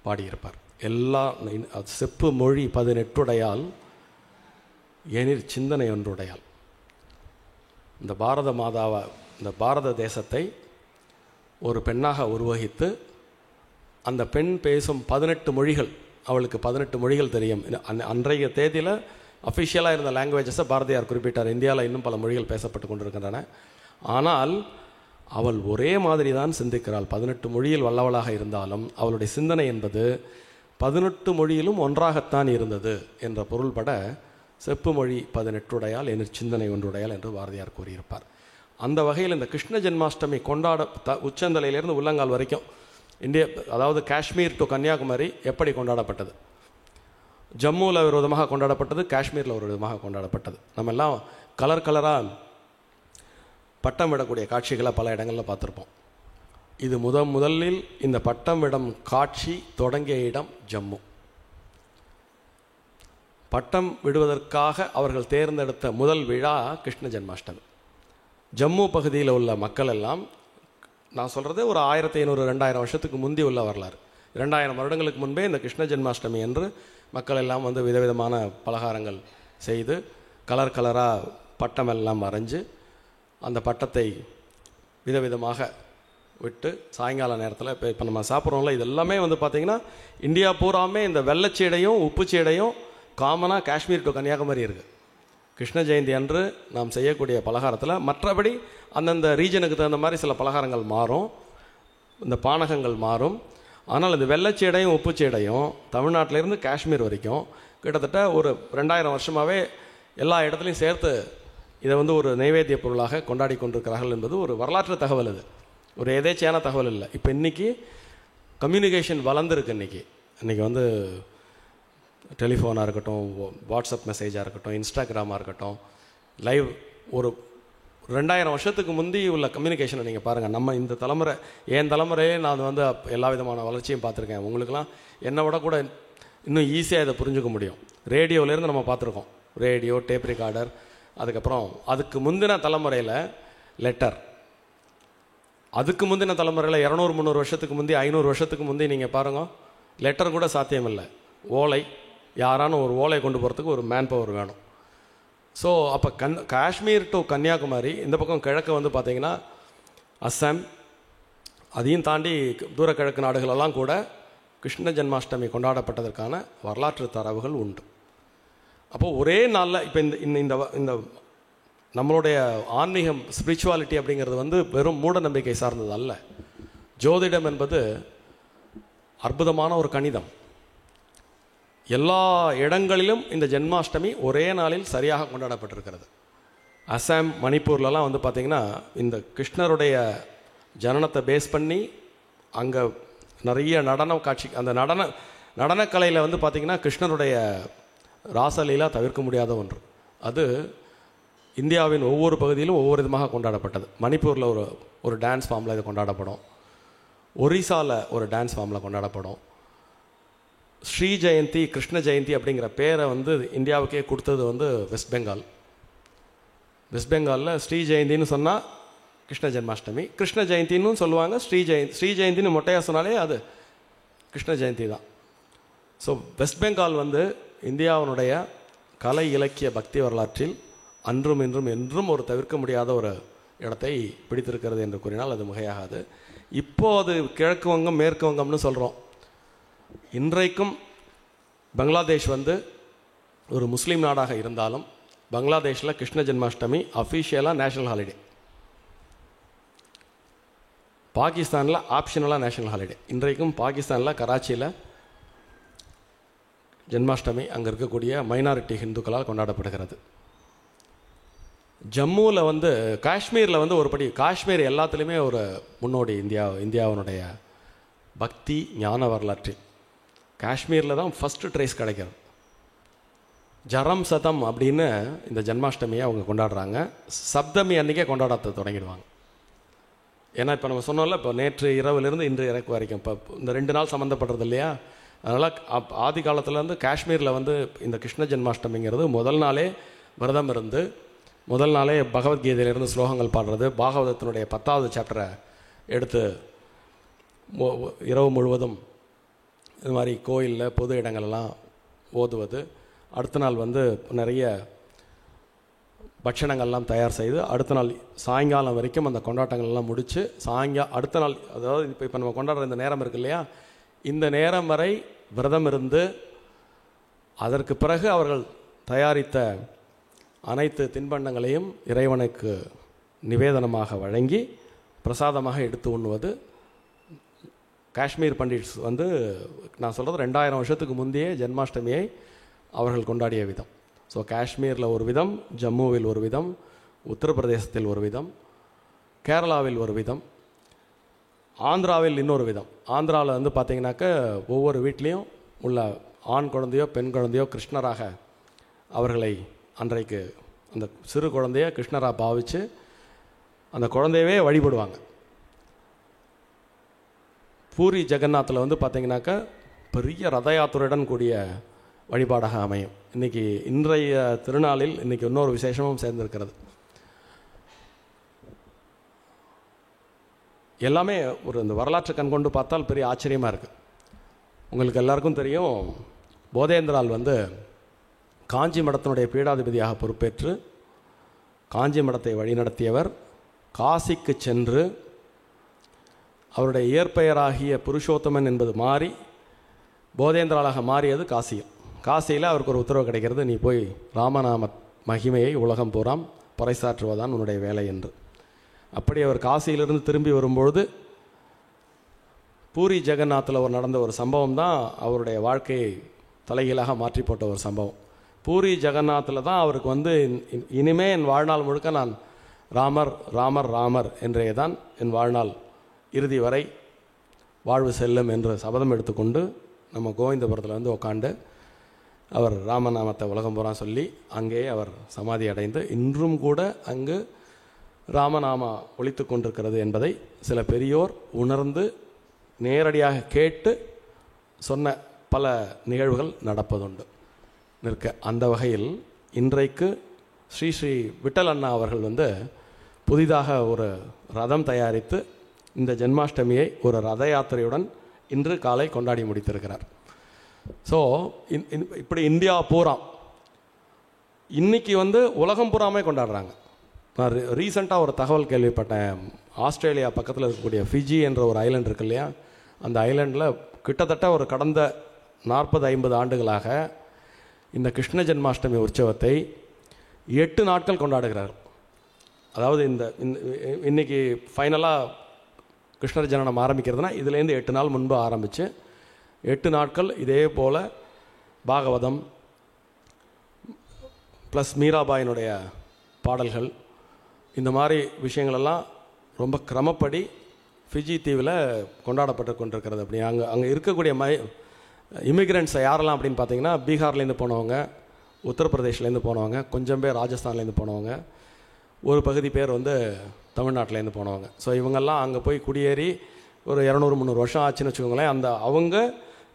பாடியிருப்பார். எல்லா செப்பு மொழி 18 எனில் சிந்தனை ஒன்றுடையால். இந்த பாரத மாதாவை, இந்த பாரத தேசத்தை ஒரு பெண்ணாக உருவகித்து அந்த பெண் பேசும் 18 மொழிகள், அவளுக்கு 18 மொழிகள் தெரியும். அன்றைய தேதியில் அஃபிஷியலாக இருந்த லாங்குவேஜஸை பாரதியார் குறிப்பிட்டார். இந்தியாவில் இன்னும் பல மொழிகள் பேசப்பட்டு கொண்டிருக்கின்றன. ஆனால் அவள் ஒரே மாதிரி தான் சிந்திக்கிறாள். 18 மொழியில் வல்லவளாக இருந்தாலும் அவளுடைய சிந்தனை என்பது 18 மொழியிலும் ஒன்றாகத்தான் இருந்தது என்ற பொருள்பட செப்பு மொழி 18 எனிற் சிந்தனை ஒன்றுடையால் என்று பாரதியார் கூறியிருப்பார். அந்த வகையில் இந்த கிருஷ்ண ஜென்மாஷ்டமி உச்சந்தலையிலிருந்து உள்ளங்கால் வரைக்கும் இந்தியா, அதாவது காஷ்மீர் டு கன்னியாகுமரி எப்படி கொண்டாடப்பட்டது, ஜம்முவில் ஒரு விதமாக கொண்டாடப்பட்டது, காஷ்மீரில் ஒரு விதமாக கொண்டாடப்பட்டது. நம்ம எல்லாம் கலர் கலராக பட்டம் விடக்கூடிய காட்சிகளை பல இடங்களில் பார்த்துருப்போம். இது முதலில் இந்த பட்டம் விடும் காட்சி தொடங்கிய இடம் ஜம்மு. பட்டம் விடுவதற்காக அவர்கள் தேர்ந்தெடுத்த முதல் விழா கிருஷ்ண ஜென்மாஷ்டமி. ஜம்மு பகுதியில் உள்ள மக்கள் எல்லாம், நான் சொல்கிறது ஒரு 1500-2000 வருஷத்துக்கு முந்தி உள்ள வரலாறு. 2000 வருடங்களுக்கு முன்பே இந்த கிருஷ்ண ஜென்மாஷ்டமி என்று மக்கள் எல்லாம் வந்து விதவிதமான பலகாரங்கள் செய்து கலர் கலராக பட்டம் எல்லாம் வரைஞ்சு அந்த பட்டத்தை விதவிதமாக விட்டு சாயங்கால நேரத்தில் இப்போ நம்ம சாப்பிட்றோம்ல, இது எல்லாமே வந்து பார்த்திங்கன்னா இந்தியா பூராமே இந்த வெள்ளச்சீடையும் உப்புச்சீடையும் காமனாக காஷ்மீர் டு கன்னியாகுமரி இருக்குது. கிருஷ்ண ஜெயந்தி அன்று நாம் செய்யக்கூடிய பலகாரத்தில் மற்றபடி அந்தந்த ரீஜனுக்கு தகுந்த மாதிரி சில பலகாரங்கள் மாறும், இந்த பானகங்கள் மாறும். ஆனால் இந்த வெள்ளச்சீடையும் உப்புச்சீடையும் தமிழ்நாட்டிலேருந்து காஷ்மீர் வரைக்கும் கிட்டத்தட்ட ஒரு 2000 வருஷமாகவே எல்லா இடத்துலையும் சேர்த்து இதை வந்து ஒரு நைவேத்திய பொருளாக கொண்டாடி கொண்டிருக்கிறார்கள் என்பது ஒரு வரலாற்று தகவல். இது ஒரு எதேச்சையான தகவல் இல்லை. இப்போ இன்றைக்கி கம்யூனிகேஷன் வளர்ந்துருக்கு. இன்றைக்கி வந்து டெலிஃபோனாக இருக்கட்டும், வாட்ஸ்அப் மெசேஜாக இருக்கட்டும், இன்ஸ்டாகிராமாக இருக்கட்டும், லைவ் ஒரு 2000 வருஷத்துக்கு முந்தி உள்ள கம்யூனிகேஷனை நீங்கள் பாருங்கள். நம்ம இந்த தலைமுறை, என் தலைமுறையே நான் வந்து எல்லா விதமான வளர்ச்சியும் பார்த்துருக்கேன். உங்களுக்கெல்லாம் என்னை விட கூட இன்னும் ஈஸியாக இதை புரிஞ்சுக்க முடியும். ரேடியோலேருந்து நம்ம பார்த்துருக்கோம், ரேடியோ, டேப் ரெக்கார்டர், அதுக்கப்புறம் அதுக்கு முந்தின தலைமுறையில் லெட்டர், அதுக்கு முந்தின தலைமுறையில் 200-300 வருஷத்துக்கு முந்தி, 500 வருஷத்துக்கு முந்தி நீங்கள் பாருங்கள், லெட்டர் கூட சாத்தியம் இல்லை. ஓலை, யாரான ஒரு ஓலை கொண்டு போகிறதுக்கு ஒரு மேன் பவர் வேணும். ஸோ அப்போ காஷ்மீர் டு கன்னியாகுமரி, இந்த பக்கம் கிழக்கு வந்து பார்த்திங்கன்னா அஸ்ஸாம், அதையும் தாண்டி தூர கிழக்கு நாடுகளெல்லாம் கூட கிருஷ்ண ஜென்மாஷ்டமி கொண்டாடப்பட்டதற்கான வரலாற்று தரவுகள் உண்டு. அப்போது ஒரே நாளில் இப்போ இந்த நம்மளுடைய ஆன்மீகம் ஸ்பிரிச்சுவாலிட்டி அப்படிங்கிறது வெறும் மூட நம்பிக்கை சார்ந்தது அல்ல. ஜோதிடம் என்பது அற்புதமான ஒரு கணிதம். எல்லா இடங்களிலும் இந்த ஜென்மாஷ்டமி ஒரே நாளில் சரியாக கொண்டாடப்பட்டிருக்கிறது. அசாம், மணிப்பூர்லலாம் பார்த்திங்கன்னா இந்த கிருஷ்ணருடைய ஜனனத்தை பேஸ் பண்ணி அங்கே நிறைய நடன காட்சி, அந்த நடனக்கலையில் பார்த்திங்கன்னா கிருஷ்ணருடைய ராசலீலா தவிர்க்க முடியாத ஒன்று. அது இந்தியாவின் ஒவ்வொரு பகுதியிலும் ஒவ்வொரு விதமாக கொண்டாடப்பட்டது. மணிப்பூரில் ஒரு டான்ஸ் ஃபார்மில் இது கொண்டாடப்படும். ஒரிசாவில் ஒரு டான்ஸ் ஃபார்மில் கொண்டாடப்படும். ஸ்ரீ ஜெயந்தி, கிருஷ்ண ஜெயந்தி அப்படிங்கிற பேரை இந்தியாவுக்கே கொடுத்தது வெஸ்ட் பெங்கால். வெஸ்ட் பெங்காலில் ஸ்ரீ ஜெயந்தின்னு சொன்னால் கிருஷ்ண ஜென்மாஷ்டமி, கிருஷ்ண ஜெயந்தின்னு சொல்லுவாங்க. ஸ்ரீ ஜெயந்தின்னு மொட்டையாக சொன்னாலே அது கிருஷ்ண ஜெயந்தி தான். ஸோ வெஸ்ட் பெங்கால் இந்தியாவினுடைய கலை இலக்கிய பக்தி வரலாற்றில் அன்றும் இன்றும் என்றும் ஒரு தவிர்க்க முடியாத ஒரு இடத்தை பிடித்திருக்கிறது என்று கூறினால் அது மிகையாகாது. இப்போது கிழக்கு வங்கம், மேற்கு வங்கம்னு சொல்கிறோம். இன்றைக்கும் பங்களாதேஷ் ஒரு முஸ்லீம் நாடாக இருந்தாலும் பங்களாதேஷில் கிருஷ்ண ஜென்மாஷ்டமி அஃபீஷியலாக நேஷனல் ஹாலிடே. பாகிஸ்தானில் ஆப்ஷனலாக நேஷனல் ஹாலிடே. இன்றைக்கும் பாகிஸ்தானில் கராச்சியில் ஜென்மாஷ்டமி அங்கே இருக்கக்கூடிய மைனாரிட்டி ஹிந்துக்களால் கொண்டாடப்படுகிறது. ஜம்முவில் காஷ்மீரில் ஒருபடி, காஷ்மீர் எல்லாத்துலேயுமே ஒரு முன்னோடி. இந்தியாவினுடைய பக்தி ஞான வரலாற்றில் காஷ்மீரில் தான் ஃபஸ்ட்டு ட்ரேஸ் கிடைக்கிறது. ஜரம் சதம் அப்படின்னு இந்த ஜென்மாஷ்டமியை அவங்க கொண்டாடுறாங்க. சப்தமி அன்றைக்கே கொண்டாடத்தை தொடங்கிடுவாங்க. ஏன்னா இப்போ நம்ம சொன்னோம்ல, இப்போ நேற்று இரவுலேருந்து இன்று இறக்கு வரைக்கும் இப்போ இந்த 2 நாள் சம்மந்தப்படுறது இல்லையா. அதனால் ஆதி காலத்துலேருந்து காஷ்மீரில் இந்த கிருஷ்ண ஜென்மாஷ்டமிங்கிறது முதல் நாளே விரதம் இருந்து, முதல் நாளே பகவத்கீதையிலிருந்து ஸ்லோகங்கள் பாடுறது, பாகவதத்தினுடைய 10வது சாப்டரை எடுத்து இரவு முழுவதும் இது மாதிரி கோயிலில் பொது இடங்களெல்லாம் ஓதுவது. அடுத்த நாள் நிறைய பட்சணங்கள்லாம் தயார் செய்து அடுத்த நாள் சாயங்காலம் வரைக்கும் அந்த கொண்டாட்டங்கள்லாம் முடித்து அடுத்த நாள், அதாவது இப்போ நம்ம கொண்டாடுற இந்த நேரம் இருக்கு இல்லையா, இந்த நேரம் வரை விரதம் இருந்து அதற்கு பிறகு அவர்கள் தயாரித்த அனைத்து தின்பண்டங்களையும் இறைவனுக்கு நிவேதனமாக வழங்கி பிரசாதமாக எடுத்து உண்ணுவது காஷ்மீர் பண்டிட்ஸ் நான் சொல்கிறது 2000 வருஷத்துக்கு முந்தைய ஜென்மாஷ்டமியை அவர்கள் கொண்டாடிய விதம். ஸோ காஷ்மீரில் ஒரு விதம், ஜம்முவில் ஒரு விதம், உத்தரப்பிரதேசத்தில் ஒரு விதம், கேரளாவில் ஒரு விதம், ஆந்திராவில் இன்னொரு விதம். ஆந்திராவில் பார்த்திங்கனாக்க ஒவ்வொரு வீட்லேயும் உள்ள ஆண் குழந்தையோ பெண் குழந்தையோ கிருஷ்ணராக அவர்களை அன்றைக்கு அந்த சிறு குழந்தைய கிருஷ்ணராக பாவித்து அந்த குழந்தையவே வழிபடுவாங்க. பூரி ஜெகநாத்தில் பார்த்திங்கனாக்கா பெரிய ரத யாத்திரையுடன் கூடிய வழிபாடாக அமையும். இன்றைய திருநாளில் இன்றைக்கி இன்னொரு விசேஷமும் சேர்ந்திருக்கிறது. எல்லாமே இந்த வரலாற்று கண் கொண்டு பார்த்தால் பெரிய ஆச்சரியமாக இருக்குது. உங்களுக்கு எல்லாருக்கும் தெரியும், போதேந்திரால் காஞ்சி மடத்தினுடைய பீடாதிபதியாக பொறுப்பேற்று காஞ்சி மடத்தை வழிநடத்தியவர். காசிக்கு சென்று அவருடைய இயற்பெயராகிய புருஷோத்தமன் என்பது மாறி போதேந்திராலாக மாறியது காசியில் அவருக்கு ஒரு உத்தரவு கிடைக்கிறது, நீ போய் ராமநாம மகிமையை உலகம் பூராம் பறைசாற்றுவதான் உன்னுடைய வேலை என்று. அப்படி அவர் காசியிலிருந்து திரும்பி வரும்பொழுது பூரி ஜெகநாத்தில் நடந்த ஒரு சம்பவம் தான் அவருடைய வாழ்க்கையை தலைகீழாக மாற்றி போட்ட ஒரு சம்பவம். பூரி ஜெகநாத்தில் தான் அவருக்கு இனிமே என் வாழ்நாள் முழுக்க நான் ராமர் ராமர் ராமர் என்றே தான் என் வாழ்நாள் இறுதி வரை வாழ்வு செல்லும் என்று சபதம் எடுத்துக்கொண்டு நம்ம கோவிந்தபுரத்தில் உட்காந்து அவர் ராமநாமத்தை உலகம் பூரா சொல்லி அங்கே அவர் சமாதி அடைந்து இன்றும் கூட அங்கு ராமநாமா ஒலித்து கொண்டிருக்கிறது என்பதை சில பெரியோர் உணர்ந்து நேரடியாக கேட்டு சொன்ன பல நிகழ்வுகள் நடப்பதுண்டு நிற்க. அந்த வகையில் இன்றைக்கு ஸ்ரீ ஸ்ரீ விட்டல் அண்ணா அவர்கள் புதிதாக ஒரு ரதம் தயாரித்து இந்த ஜென்மாஷ்டமியை ஒரு ரத யாத்திரையுடன் இன்று காலை கொண்டாடி முடித்திருக்கிறார். ஸோ இப்படி இந்தியா பூரா இன்னைக்கு உலகம் பூராமே கொண்டாடுறாங்க. நான் ரீசெண்டாக ஒரு தகவல் கேள்விப்பட்டேன். ஆஸ்திரேலியா பக்கத்தில் இருக்கக்கூடிய ஃபிஜி என்ற ஒரு ஐலண்ட் இருக்கு இல்லையா, அந்த ஐலண்டில் கிட்டத்தட்ட ஒரு கடந்த 40-50 ஆண்டுகளாக இந்த கிருஷ்ண ஜென்மாஷ்டமி உற்சவத்தை 8 நாட்கள் கொண்டாடுகிறார். அதாவது இன்னைக்கு ஃபைனலாக கிருஷ்ணர் ஜனனம் ஆரம்பிக்கிறதுனா இதுலேருந்து 8 நாள் முன்பு ஆரம்பித்து 8 நாட்கள் இதே போல் பாகவதம் ப்ளஸ் மீராபாயினுடைய பாடல்கள் இந்த மாதிரி விஷயங்களெல்லாம் ரொம்ப கிரமப்படி ஃபிஜி தீவில் கொண்டாடப்பட்டு கொண்டிருக்கிறது. அப்படி அங்கே இருக்கக்கூடிய இமிக்ரெண்ட்ஸை யாரெல்லாம் அப்படின்னு பார்த்தீங்கன்னா, பீகார்லேருந்து போனவங்க, உத்தரப்பிரதேஷ்லேருந்து போனவங்க, கொஞ்சம் பேர் ராஜஸ்தான்லேருந்து போனவங்க, ஒரு பகுதி பேர் வந்து தமிழ்நாட்டிலேருந்து போனவங்க. ஸோ இவங்கெல்லாம் அங்கே போய் குடியேறி ஒரு 200-300 வருஷம் ஆச்சுன்னு வச்சுக்கோங்களேன். அவங்க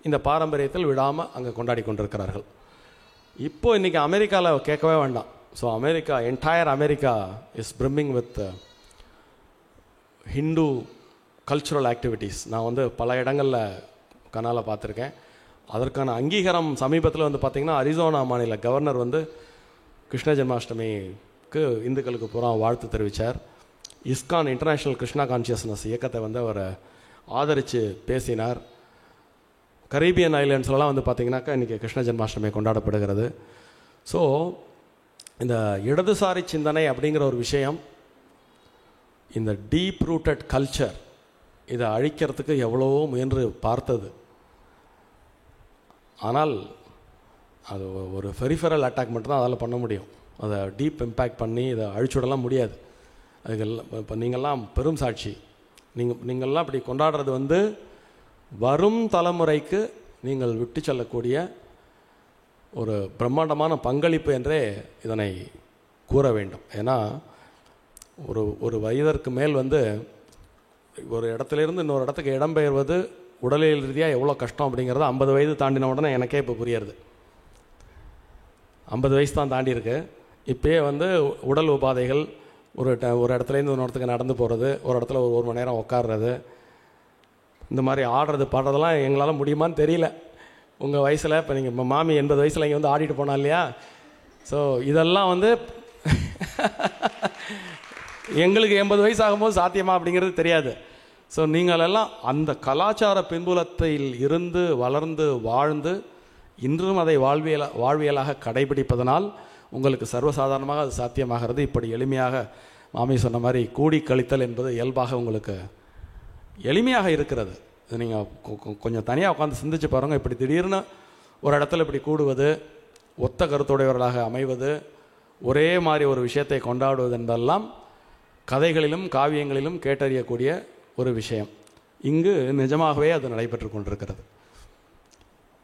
இந்த பாரம்பரியத்தில் விடாமல் அங்கே கொண்டாடி கொண்டிருக்கிறார்கள். இப்போது இன்றைக்கி அமெரிக்காவில் கேட்கவே வேண்டாம். So entire America is brimming with Hindu cultural activities. நான் வந்து பல இடங்களில் கனால பார்த்துருக்கேன். அதற்கான அங்கீகாரம் சமீபத்தில் வந்து பார்த்திங்கன்னா, அரிசோனா மாநில கவர்னர் வந்து கிருஷ்ண ஜென்மாஷ்டமிக்கு இந்துக்களுக்கு பூரா வாழ்த்து தெரிவித்தார். இஸ்கான் இன்டர்நேஷ்னல் கிருஷ்ணா கான்ஷியஸ்னஸ் இயக்கத்தை வந்து அவர் ஆதரித்து பேசினார். கரீபியன் ஐலாண்ட்ஸ்லாம் வந்து பார்த்திங்கனாக்கா இன்றைக்கி கிருஷ்ண ஜென்மாஷ்டமி கொண்டாடப்படுகிறது. ஸோ இந்த இடதுசாரி சிந்தனை அப்படிங்கிற ஒரு விஷயம், இந்த டீப் ரூட்டட் கல்ச்சர், இதை அழிக்கிறதுக்கு எவ்வளவோ முயன்று பார்த்தது. ஆனால் அது ஒரு பெரிஃபரல் அட்டாக் மட்டும்தான் அதால் பண்ண முடியும். அதை டீப் இம்பேக்ட் பண்ணி இதை அழிச்சுடலாம் முடியாது. அதுக்கெல்லாம் இப்போ நீங்கள்லாம் பெரும் சாட்சி. நீங்கள்லாம் இப்படி கொண்டாடுறது வந்து வரும் தலைமுறைக்கு நீங்கள் விட்டு செல்லக்கூடிய ஒரு பிரம்மாண்டமான பங்களிப்பு என்றே இதனை கூற வேண்டும். ஏன்னா ஒரு வயதிற்கு மேல் வந்து ஒரு இடத்துலேருந்து இன்னொரு இடத்துக்கு இடம்பெயர்வது உடலியல் ரீதியாக எவ்வளோ கஷ்டம் அப்படிங்கிறது 50 வயது தாண்டின உடனே எனக்கே இப்போ புரியுறது. 50 வயசு தான் தாண்டி இருக்கு. இப்போயே வந்து உடல் உபாதைகள், ஒரு இடத்துலேருந்து இன்னொரு இடத்துக்கு நடந்து போகிறது, ஒரு இடத்துல ஒரு மணி நேரம் உட்காடுறது, இந்த மாதிரி ஆடுறது பாடுறதெல்லாம் எங்களால் முடியுமான்னு தெரியல. உங்கள் வயசில் இப்போ நீங்கள் மாமி 80 வயசில் இங்கே வந்து ஆடிட்டு போனா இல்லையா? ஸோ இதெல்லாம் வந்து எங்களுக்கு 80 வயசு ஆகும்போது சாத்தியமா அப்படிங்கிறது தெரியாது. ஸோ நீங்களெல்லாம் அந்த கலாச்சார பின்புலத்தில் இருந்து வளர்ந்து வாழ்ந்து இன்றும் அதை வாழ்வியலாக கடைபிடிப்பதனால் உங்களுக்கு சர்வசாதாரணமாக அது சாத்தியமாகிறது. இப்படி எளிமையாக மாமி சொன்ன மாதிரி கூடி கழித்தல் என்பது இயல்பாக உங்களுக்கு எளிமையாக இருக்கிறது. நீங்கள் கொஞ்சம் தனியாக உட்காந்து சிந்திச்சு பாருங்கள். இப்படி திடீர்னு ஒரு இடத்துல இப்படி கூடுவது, ஒத்த கருத்துடையவர்களாக அமைவது, ஒரே மாதிரி ஒரு விஷயத்தை கொண்டாடுவது என்பதெல்லாம் கதைகளிலும் காவியங்களிலும் கேட்டறியக்கூடிய ஒரு விஷயம். இங்கு நிஜமாகவே அது நடைபெற்று கொண்டிருக்கிறது.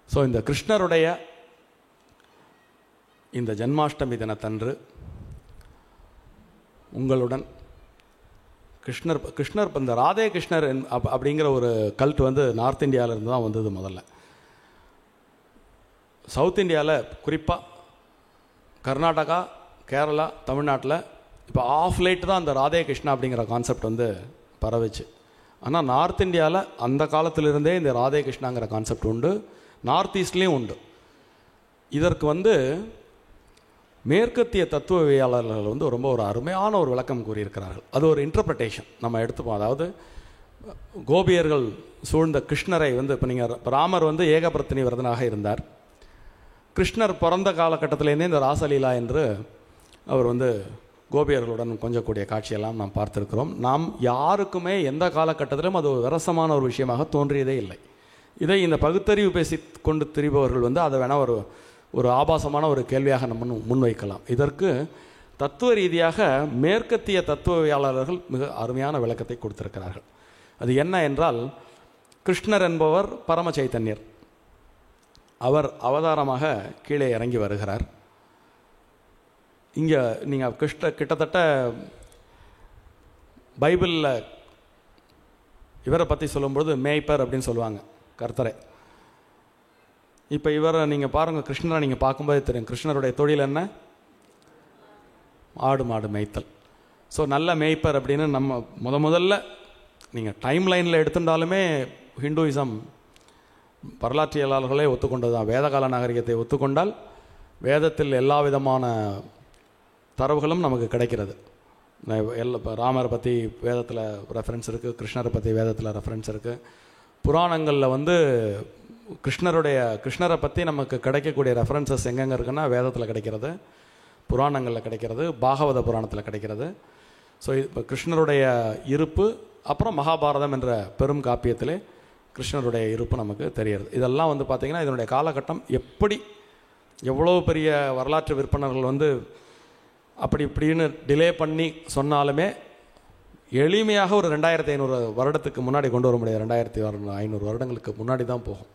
ஸோ இந்த கிருஷ்ணருடைய இந்த ஜென்மாஷ்டமி தினத்தன்று உங்களுடன் கிருஷ்ணர் இந்த ராதே கிருஷ்ணர் அப்படிங்கிற ஒரு கல்ட் வந்து நார்த் இந்தியாவிலேருந்து தான் வந்தது முதல்ல. சவுத் இந்தியாவில் குறிப்பாக கர்நாடகா, கேரளா, தமிழ்நாட்டில் இப்போ ஆஃப் லைட் தான் அந்த ராதே கிருஷ்ணா அப்படிங்கிற கான்செப்ட் வந்து பரவிச்சு. ஆனால் நார்த் இந்தியாவில் அந்த காலத்திலிருந்தே இந்த ராதே கிருஷ்ணாங்கிற கான்செப்ட் உண்டு. நார்த் ஈஸ்ட்லேயும் உண்டு. இதற்கு வந்து மேற்கத்திய தத்துவவியலாளர்கள் வந்து ரொம்ப ஒரு அருமையான ஒரு விளக்கம் கூறியிருக்கிறார்கள். அது ஒரு இன்டர்பிரட்டேஷன் நம்ம எடுத்துப்போம். அதாவது கோபியர்கள் சூழ்ந்த கிருஷ்ணரை வந்து இப்போ நீங்கள் ராமர் வந்து ஏகபிரத்தினி விரதனாக இருந்தார். கிருஷ்ணர் பிறந்த காலகட்டத்திலேருந்தே இந்த ராசலீலா என்று அவர் வந்து கோபியர்களுடன் கொஞ்சக்கூடிய காட்சியெல்லாம் நாம் பார்த்துருக்கிறோம். நாம் யாருக்குமே எந்த காலகட்டத்திலும் அது ஒரு விரசமான ஒரு விஷயமாக தோன்றியதே இல்லை. இதை இந்த பகுத்தறிவு பேசி கொண்டு திரிபவர்கள் வந்து அதை வேணால் ஒரு ஆபாசமான ஒரு கேள்வியாக நம்ம முன்வைக்கலாம். இதற்கு தத்துவ ரீதியாக மேற்கத்திய தத்துவவியலாளர்கள் மிக அருமையான விளக்கத்தை கொடுத்திருக்கிறார்கள். அது என்ன என்றால், கிருஷ்ணர் என்பவர் பரம சைத்தன்யர். அவர் அவதாரமாக கீழே இறங்கி வருகிறார். இங்கே நீங்கள் கிட்டத்தட்ட பைபிளில் இவரை பற்றி சொல்லும்பொழுது மேய்ப்பர் அப்படின்னு சொல்லுவாங்க கர்த்தரை. இப்போ இவரை நீங்கள் பாருங்கள், கிருஷ்ணரை நீங்கள் பார்க்கும்போதே தெரியும். கிருஷ்ணருடைய தொழில் என்ன? ஆடு மாடு மேய்த்தல். ஸோ நல்ல மேய்ப்பர் அப்படின்னு நம்ம முதல்ல நீங்கள் டைம் லைனில் எடுத்துட்டாலுமே ஹிந்துயிசம் வரலாற்றியலாளர்களே ஒத்துக்கொண்டது தான். வேதகால நாகரிகத்தை ஒத்துக்கொண்டால் வேதத்தில் எல்லா விதமான தரவுகளும் நமக்கு கிடைக்கிறது. ராமரை பற்றி வேதத்தில் ரெஃபரன்ஸ் இருக்குது, கிருஷ்ணரை பற்றி வேதத்தில் ரெஃபரன்ஸ் இருக்குது, புராணங்களில் வந்து கிருஷ்ணரை பற்றி நமக்கு கிடைக்கக்கூடிய ரெஃபரன்சஸ் எங்கெங்கே இருக்குன்னா வேதத்தில் கிடைக்கிறது, புராணங்களில் கிடைக்கிறது, பாகவத புராணத்தில் கிடைக்கிறது. ஸோ இப்போ கிருஷ்ணருடைய இருப்பு, அப்புறம் மகாபாரதம் என்ற பெரும் காப்பியத்திலே கிருஷ்ணருடைய இருப்பு நமக்கு தெரியுது. இதெல்லாம் வந்து பார்த்திங்கன்னா இதனுடைய காலகட்டம் எவ்வளோ பெரிய வரலாற்று விற்பனர்கள் வந்து அப்படி இப்படின்னு டிலே பண்ணி சொன்னாலுமே எளிமையாக ஒரு 2500 வருடத்துக்கு முன்னாடி கொண்டு வர முடியாது. 2500 வருடங்களுக்கு முன்னாடி தான் போகும்.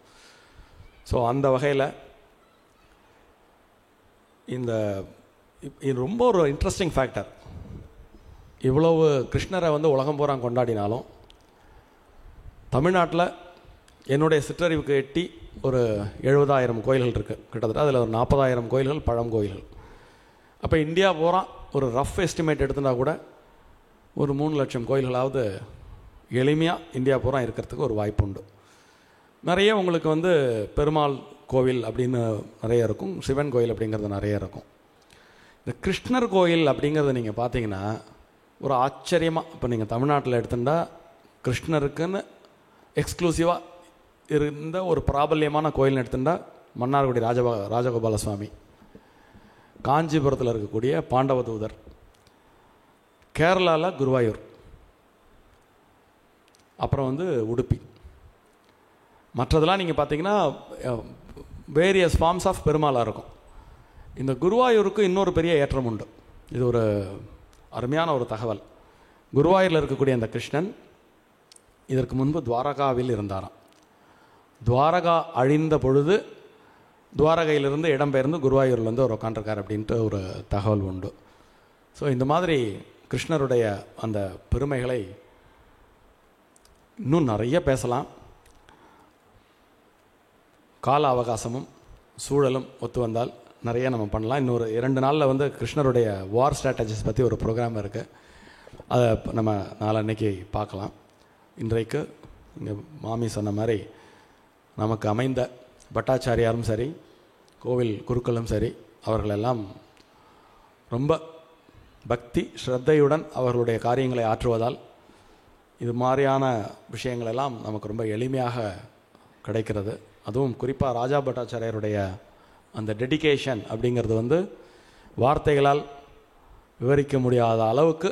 ஸோ அந்த வகையில் இது ரொம்ப ஒரு இன்ட்ரெஸ்டிங் ஃபேக்டர். இவ்வளவு கிருஷ்ணரை வந்து உலகம் பூரா கொண்டாடினாலும் தமிழ்நாட்டில் என்னுடைய சிற்றறிவுக்கு எட்டி ஒரு 70,000 கோயில்கள் இருக்குது கிட்டத்தட்ட. அதில் ஒரு 40,000 கோயில்கள் பழங்கோயில்கள். அப்போ இந்தியா பூரா ஒரு ரஃப் எஸ்டிமேட் எடுத்துட்டா கூட ஒரு 3 லட்சம் கோயில்களாவது எளிமையாக இந்தியா பூரா இருக்கிறதுக்கு ஒரு வாய்ப்பு உண்டு. நிறைய உங்களுக்கு வந்து பெருமாள் கோவில் அப்படின்னு நிறைய இருக்கும், சிவன் கோயில் அப்படிங்கிறது நிறைய இருக்கும். இந்த கிருஷ்ணர் கோயில் அப்படிங்கிறத நீங்கள் பார்த்தீங்கன்னா ஒரு ஆச்சரியமாக, இப்போ நீங்கள் தமிழ்நாட்டில் எடுத்துட்டா கிருஷ்ணருக்குன்னு எக்ஸ்க்ளூசிவாக இருந்த ஒரு பிராபல்யமான கோயில்னு எடுத்துட்டா மன்னார்குடி ராஜகோபால சுவாமி, காஞ்சிபுரத்தில் இருக்கக்கூடிய பாண்டவதூதர், கேரளாவில் குருவாயூர், அப்புறம் வந்து உடுப்பி. மற்றதெல்லாம் நீங்கள் பார்த்தீங்கன்னா வேரியஸ் ஃபார்ம்ஸ் ஆஃப் பெருமாளாக இருக்கும். இந்த குருவாயூருக்கு இன்னொரு பெரிய ஏற்றம் உண்டு. இது ஒரு அருமையான ஒரு தகவல். குருவாயூரில் இருக்கக்கூடிய அந்த கிருஷ்ணன் இதற்கு முன்பு துவாரகாவில் இருந்தாராம். துவாரகா அழிந்த பொழுது துவாரகையிலிருந்து இடம்பெயர்ந்து குருவாயூரில் வந்து அவர் உட்காண்டிருக்கார் அப்படின்ட்டு ஒரு தகவல் உண்டு. ஸோ இந்த மாதிரி கிருஷ்ணருடைய அந்த பெருமைகளை இன்னும் நிறைய பேசலாம். கால அவகாசமும் சூழலும் ஒத்து வந்தால் நிறைய நம்ம பண்ணலாம். இன்னொரு 2 நாளில் வந்து கிருஷ்ணருடைய வார் ஸ்ட்ராட்டஜிஸ் பற்றி ஒரு ப்ரோக்ராம் இருக்குது. அதை நம்ம நாளன்னைக்கு பார்க்கலாம். இன்றைக்கு இங்கே மாமி சொன்ன மாதிரி நமக்கு அமைந்த பட்டாச்சாரியாரும் சரி, கோவில் குருக்களும் சரி, அவர்களெல்லாம் ரொம்ப பக்தி ஸ்ரத்தையுடன் அவர்களுடைய காரியங்களை ஆற்றுவதால் இது மாதிரியான விஷயங்களெல்லாம் நமக்கு ரொம்ப எளிமையாக கிடைக்கிறது. அதுவும் குறிப்பாக ராஜா பட்டாச்சாரியருடைய அந்த டெடிகேஷன் அப்படிங்கிறது வந்து வார்த்தைகளால் விவரிக்க முடியாத அளவுக்கு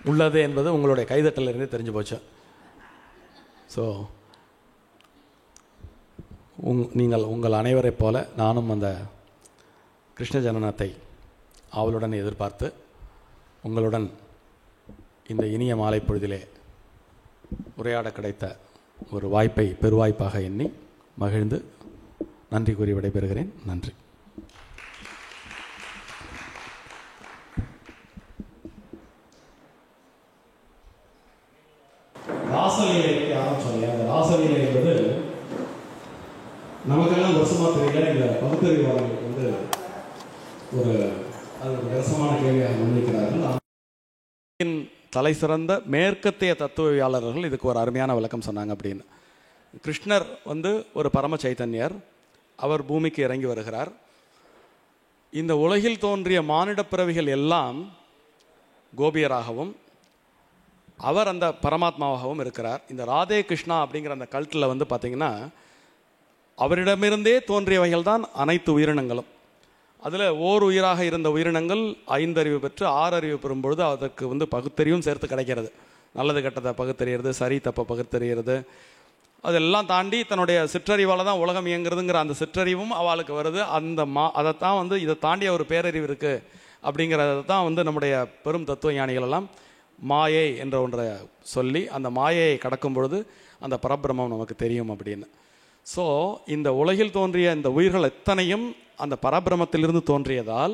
உள்ளது என்பது உங்களுடைய கைதட்டலிருந்தே தெரிஞ்சு போச்சு. ஸோ உங்கள் அனைவரைப் போல நானும் அந்த கிருஷ்ண ஜனனத்தை ஆவலுடன் எதிர்பார்த்து உங்களுடன் இந்த இனிய மாலை பொழுதிலே உரையாட கிடைத்த ஒரு வாய்ப்பை பெருவாய்ப்பாக எண்ணி மகிழ்ந்து நன்றி கூறி விடைபெறுகிறேன். நன்றி. ராசலீலை ஆரம்பிச்சோம். அந்த ராசலீலை என்பது நமக்கெல்லாம் வருஷமாக தெரியல. இந்த பகுத்தறிவாளர்களுக்கு வந்து ஒரு ரசமான கேள்வியாக முன்வைக்கிறார்கள். தலை சிறந்த மேற்கத்திய தத்துவவியாளர்கள் இதுக்கு ஒரு அருமையான விளக்கம் சொன்னாங்க. அப்படின்னு கிருஷ்ணர் வந்து ஒரு பரம சைத்தன்யர், அவர் பூமிக்கு இறங்கி வருகிறார். இந்த உலகில் தோன்றிய மானிட பிறவிகள் எல்லாம் கோபியராகவும் அவர் அந்த பரமாத்மாவாகவும் இருக்கிறார். இந்த ராதே கிருஷ்ணா அப்படிங்கிற அந்த கல்ட்டில் வந்து பார்த்திங்கன்னா அவரிடமிருந்தே தோன்றியவைகள் தான் அனைத்து உயிரினங்களும். அதில் ஓர் உயிராக இருந்த உயிரினங்கள் 5 அறிவு பெற்று 6 அறிவு பெறும்பொழுது அதற்கு வந்து பகுத்தறிவும் சேர்த்து கிடைக்கிறது. நல்லது கெட்டதை பகுத்தறிகிறது, சரி தப்பை பகுத்தறிகிறது. அதெல்லாம் தாண்டி தன்னுடைய சிற்றறிவால் தான் உலகம் இயங்குறதுங்கிற அந்த சிற்றறிவும் அவளுக்கு வருது. அந்த அதைத்தான் வந்து இதை தாண்டிய ஒரு பேரறிவு இருக்குது அப்படிங்கிறத தான் வந்து நம்முடைய பெரும் தத்துவ ஞானிகள் எல்லாம் மாயை என்ற ஒன்றை சொல்லி அந்த மாயையை கடக்கும் பொழுது அந்த பரபிரமம் நமக்கு தெரியும் அப்படின்னு. ஸோ இந்த உலகில் தோன்றிய இந்த உயிர்கள் எத்தனையும் அந்த பரபிரமத்திலிருந்து தோன்றியதால்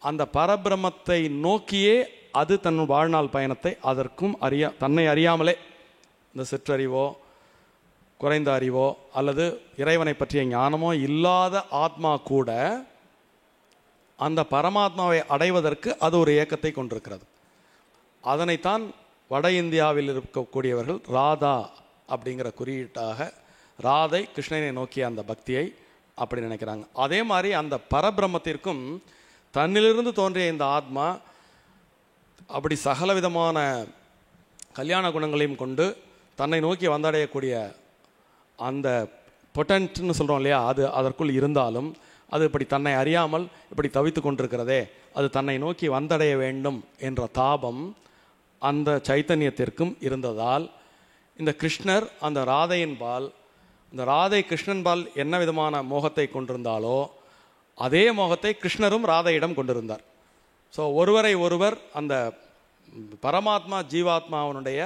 அந்த பரபிரமத்தை நோக்கியே அது தன் வாழ்நாள் பயணத்தை அதற்கும் தன்னை அறியாமலே இந்த சிற்றறிவோ குறைந்த அறிவோ அல்லது இறைவனை பற்றிய ஞானமோ இல்லாத ஆத்மா கூட அந்த பரமாத்மாவை அடைவதற்கு அது ஒரு ஏக்கத்தை கொண்டிருக்கிறது. அதனைத்தான் வட இந்தியாவில் இருக்கக்கூடியவர்கள் ராதா அப்படிங்கிற குறியீட்டாக ராதை கிருஷ்ணனை நோக்கிய அந்த பக்தியை அப்படி நினைக்கிறாங்க. அதே மாதிரி அந்த பரபிரமத்திற்கும் தன்னிலிருந்து தோன்றிய இந்த ஆத்மா அப்படி சகலவிதமான கல்யாண குணங்களையும் கொண்டு தன்னை நோக்கி வந்தடையக்கூடிய அந்த பொட்டன்ட்னு சொல்கிறோம் இல்லையா, அது அதற்குள் இருந்தாலும் அது இப்படி தன்னை அறியாமல் இப்படி தவித்து கொண்டிருக்கிறதே, அது தன்னை நோக்கி வந்தடைய வேண்டும் என்ற தாபம் அந்த சைத்தன்யத்திற்கும் இருந்ததால் இந்த கிருஷ்ணர் அந்த ராதையின்பால், இந்த ராதை கிருஷ்ணன்பால் என்ன விதமான மோகத்தை கொண்டிருந்தாலோ அதே மோகத்தை கிருஷ்ணரும் ராதையிடம் கொண்டிருந்தார். ஸோ ஒருவரை ஒருவர் அந்த பரமாத்மா ஜீவாத்மாவனுடைய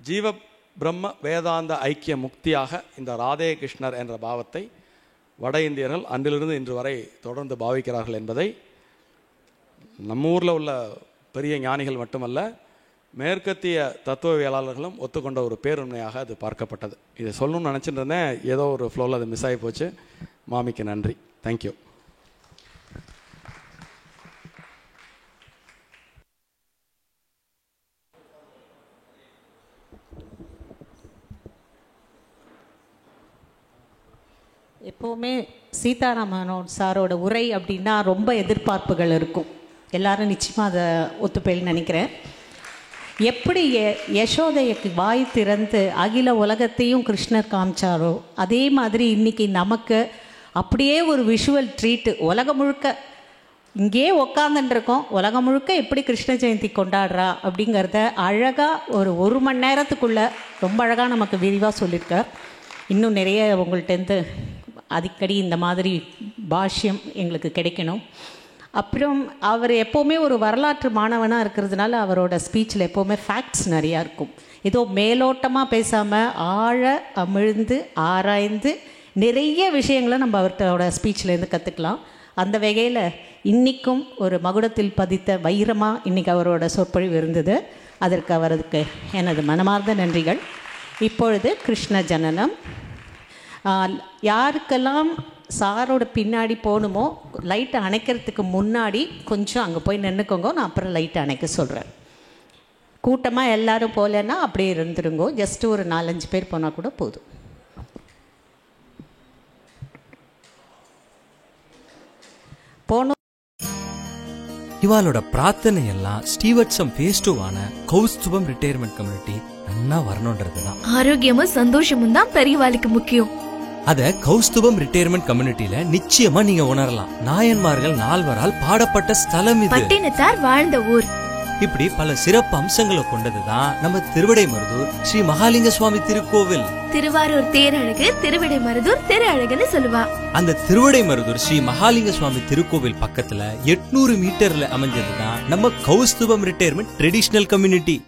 ஜீவ பிரம்ம வேதாந்த ஐக்கிய முக்தியாக இந்த ராதே கிருஷ்ணர் என்ற பாவத்தை வட இந்தியர்கள் அன்றிலிருந்து இன்று வரை தொடர்ந்து பாவிக்கிறார்கள் என்பதை நம்ம ஊரில் உள்ள பெரிய ஞானிகள் மட்டுமல்ல, மேற்கத்திய தத்துவவியலாளர்களும் ஒத்துக்கொண்ட ஒரு பேருண்மையாக அது பார்க்கப்பட்டது. இதை சொல்லணும்னு நினச்சிட்டு இருந்தேன், ஏதோ ஒரு ஃப்ளோவில் அது மிஸ் ஆகி போச்சு. மாமிக்கு நன்றி. தேங்க்யூ. எப்போவுமே சீதாராமன் சாரோட உரை அப்படின்னா ரொம்ப எதிர்பார்ப்புகள் இருக்கும். எல்லாரும் நிச்சயமாக அதை ஒத்துப்பேன்னு நினைக்கிறேன். எப்படி யசோதைக்கு வாய் திறந்து அகில உலகத்தையும் கிருஷ்ணர் காமிச்சாரோ அதே மாதிரி இன்றைக்கி நமக்கு அப்படியே ஒரு விஷுவல் ட்ரீட்டு. உலகம் முழுக்க இங்கேயே உக்காந்துட்டுருக்கோம், உலகம் முழுக்க எப்படி கிருஷ்ண ஜெயந்தி கொண்டாடுறா அப்படிங்கிறத அழகாக ஒரு மணி நேரத்துக்குள்ளே ரொம்ப அழகாக நமக்கு விரிவாக சொல்லியிருக்கார். இன்னும் நிறைய உங்கள்கிட்டருந்து அடிக்கடி இந்த மாதிரி பாஷ்யம் எங்களுக்கு கிடைக்கணும். அப்புறம் அவர் எப்போவுமே ஒரு வரலாற்று மாணவனாக இருக்கிறதுனால அவரோட ஸ்பீச்சில் எப்போவுமே ஃபேக்ட்ஸ் நிறையா இருக்கும். ஏதோ மேலோட்டமாக பேசாமல் ஆழ அமிழ்ந்து ஆராய்ந்து நிறைய விஷயங்களை நம்ம அவர்கிட்ட ஸ்பீச்சிலேருந்து கற்றுக்கலாம். அந்த வகையில் இன்றைக்கும் ஒரு மகுடத்தில் பதித்த வைரமாக இன்றைக்கி அவரோட சொற்பொழிவு இருந்தது. அதற்கு அவருக்கு எனது மனமார்ந்த நன்றிகள். இப்பொழுது கிருஷ்ண ஜனனம். யாருக்கெல்லாம் சாரோட பின்னாடி போகணுமோ லைட்டை அணைக்கிறதுக்கு முன்னாடி கொஞ்சம் அங்கே போய் நின்றுக்கோங்க, நான் அப்புறம் லைட்டை அணைக்க சொல்கிறேன். கூட்டமாக எல்லோரும் போகலன்னா அப்படியே இருந்துருங்கோ, ஜஸ்ட்டு ஒரு 4-5 பேர் போனால் கூட போதும். போனோம். இவாளோட பிரார்த்தனை எல்லாம் ஸ்டீவர்ட்ஸம் ஃபேஸ் 2 கௌஸ்துபம் ரிட்டையர்மெண்ட் கம்யூனிட்டி நன்னா வரணுன்றதுதான். ஆரோக்கியமும் சந்தோஷமும் தான் பெரியவாளுக்கு முக்கியம். அத கௌஸ்துபம் ரிட்டையர்மெண்ட் கம்யூனிட்டியில நிச்சயமா நீங்க உணரலாம். நாயன்மார்கள் 4வரால் பாடப்பட்ட ஸ்தலம் இது. பட்டினத்தார் வாழ்ந்த ஊர். இப்படி பல சிறப்பு அம்சங்களை கொண்டதுதான் நம்ம திருவிடைமருதூர் ஸ்ரீ மகாலிங்க சுவாமி திருக்கோவில். திருவாரூர் தேரழகு திருவிடைமருதூர் திரு சொல்லுவா. அந்த திருவிடைமருதூர் ஸ்ரீ மகாலிங்க சுவாமி திருக்கோவில் பக்கத்துல 800 மீட்டர்ல அமைஞ்சதுதான் நம்ம கௌஸ்துபம் ரிட்டையர்மெண்ட் ட்ரெடிஷனல் கம்யூனிட்டி.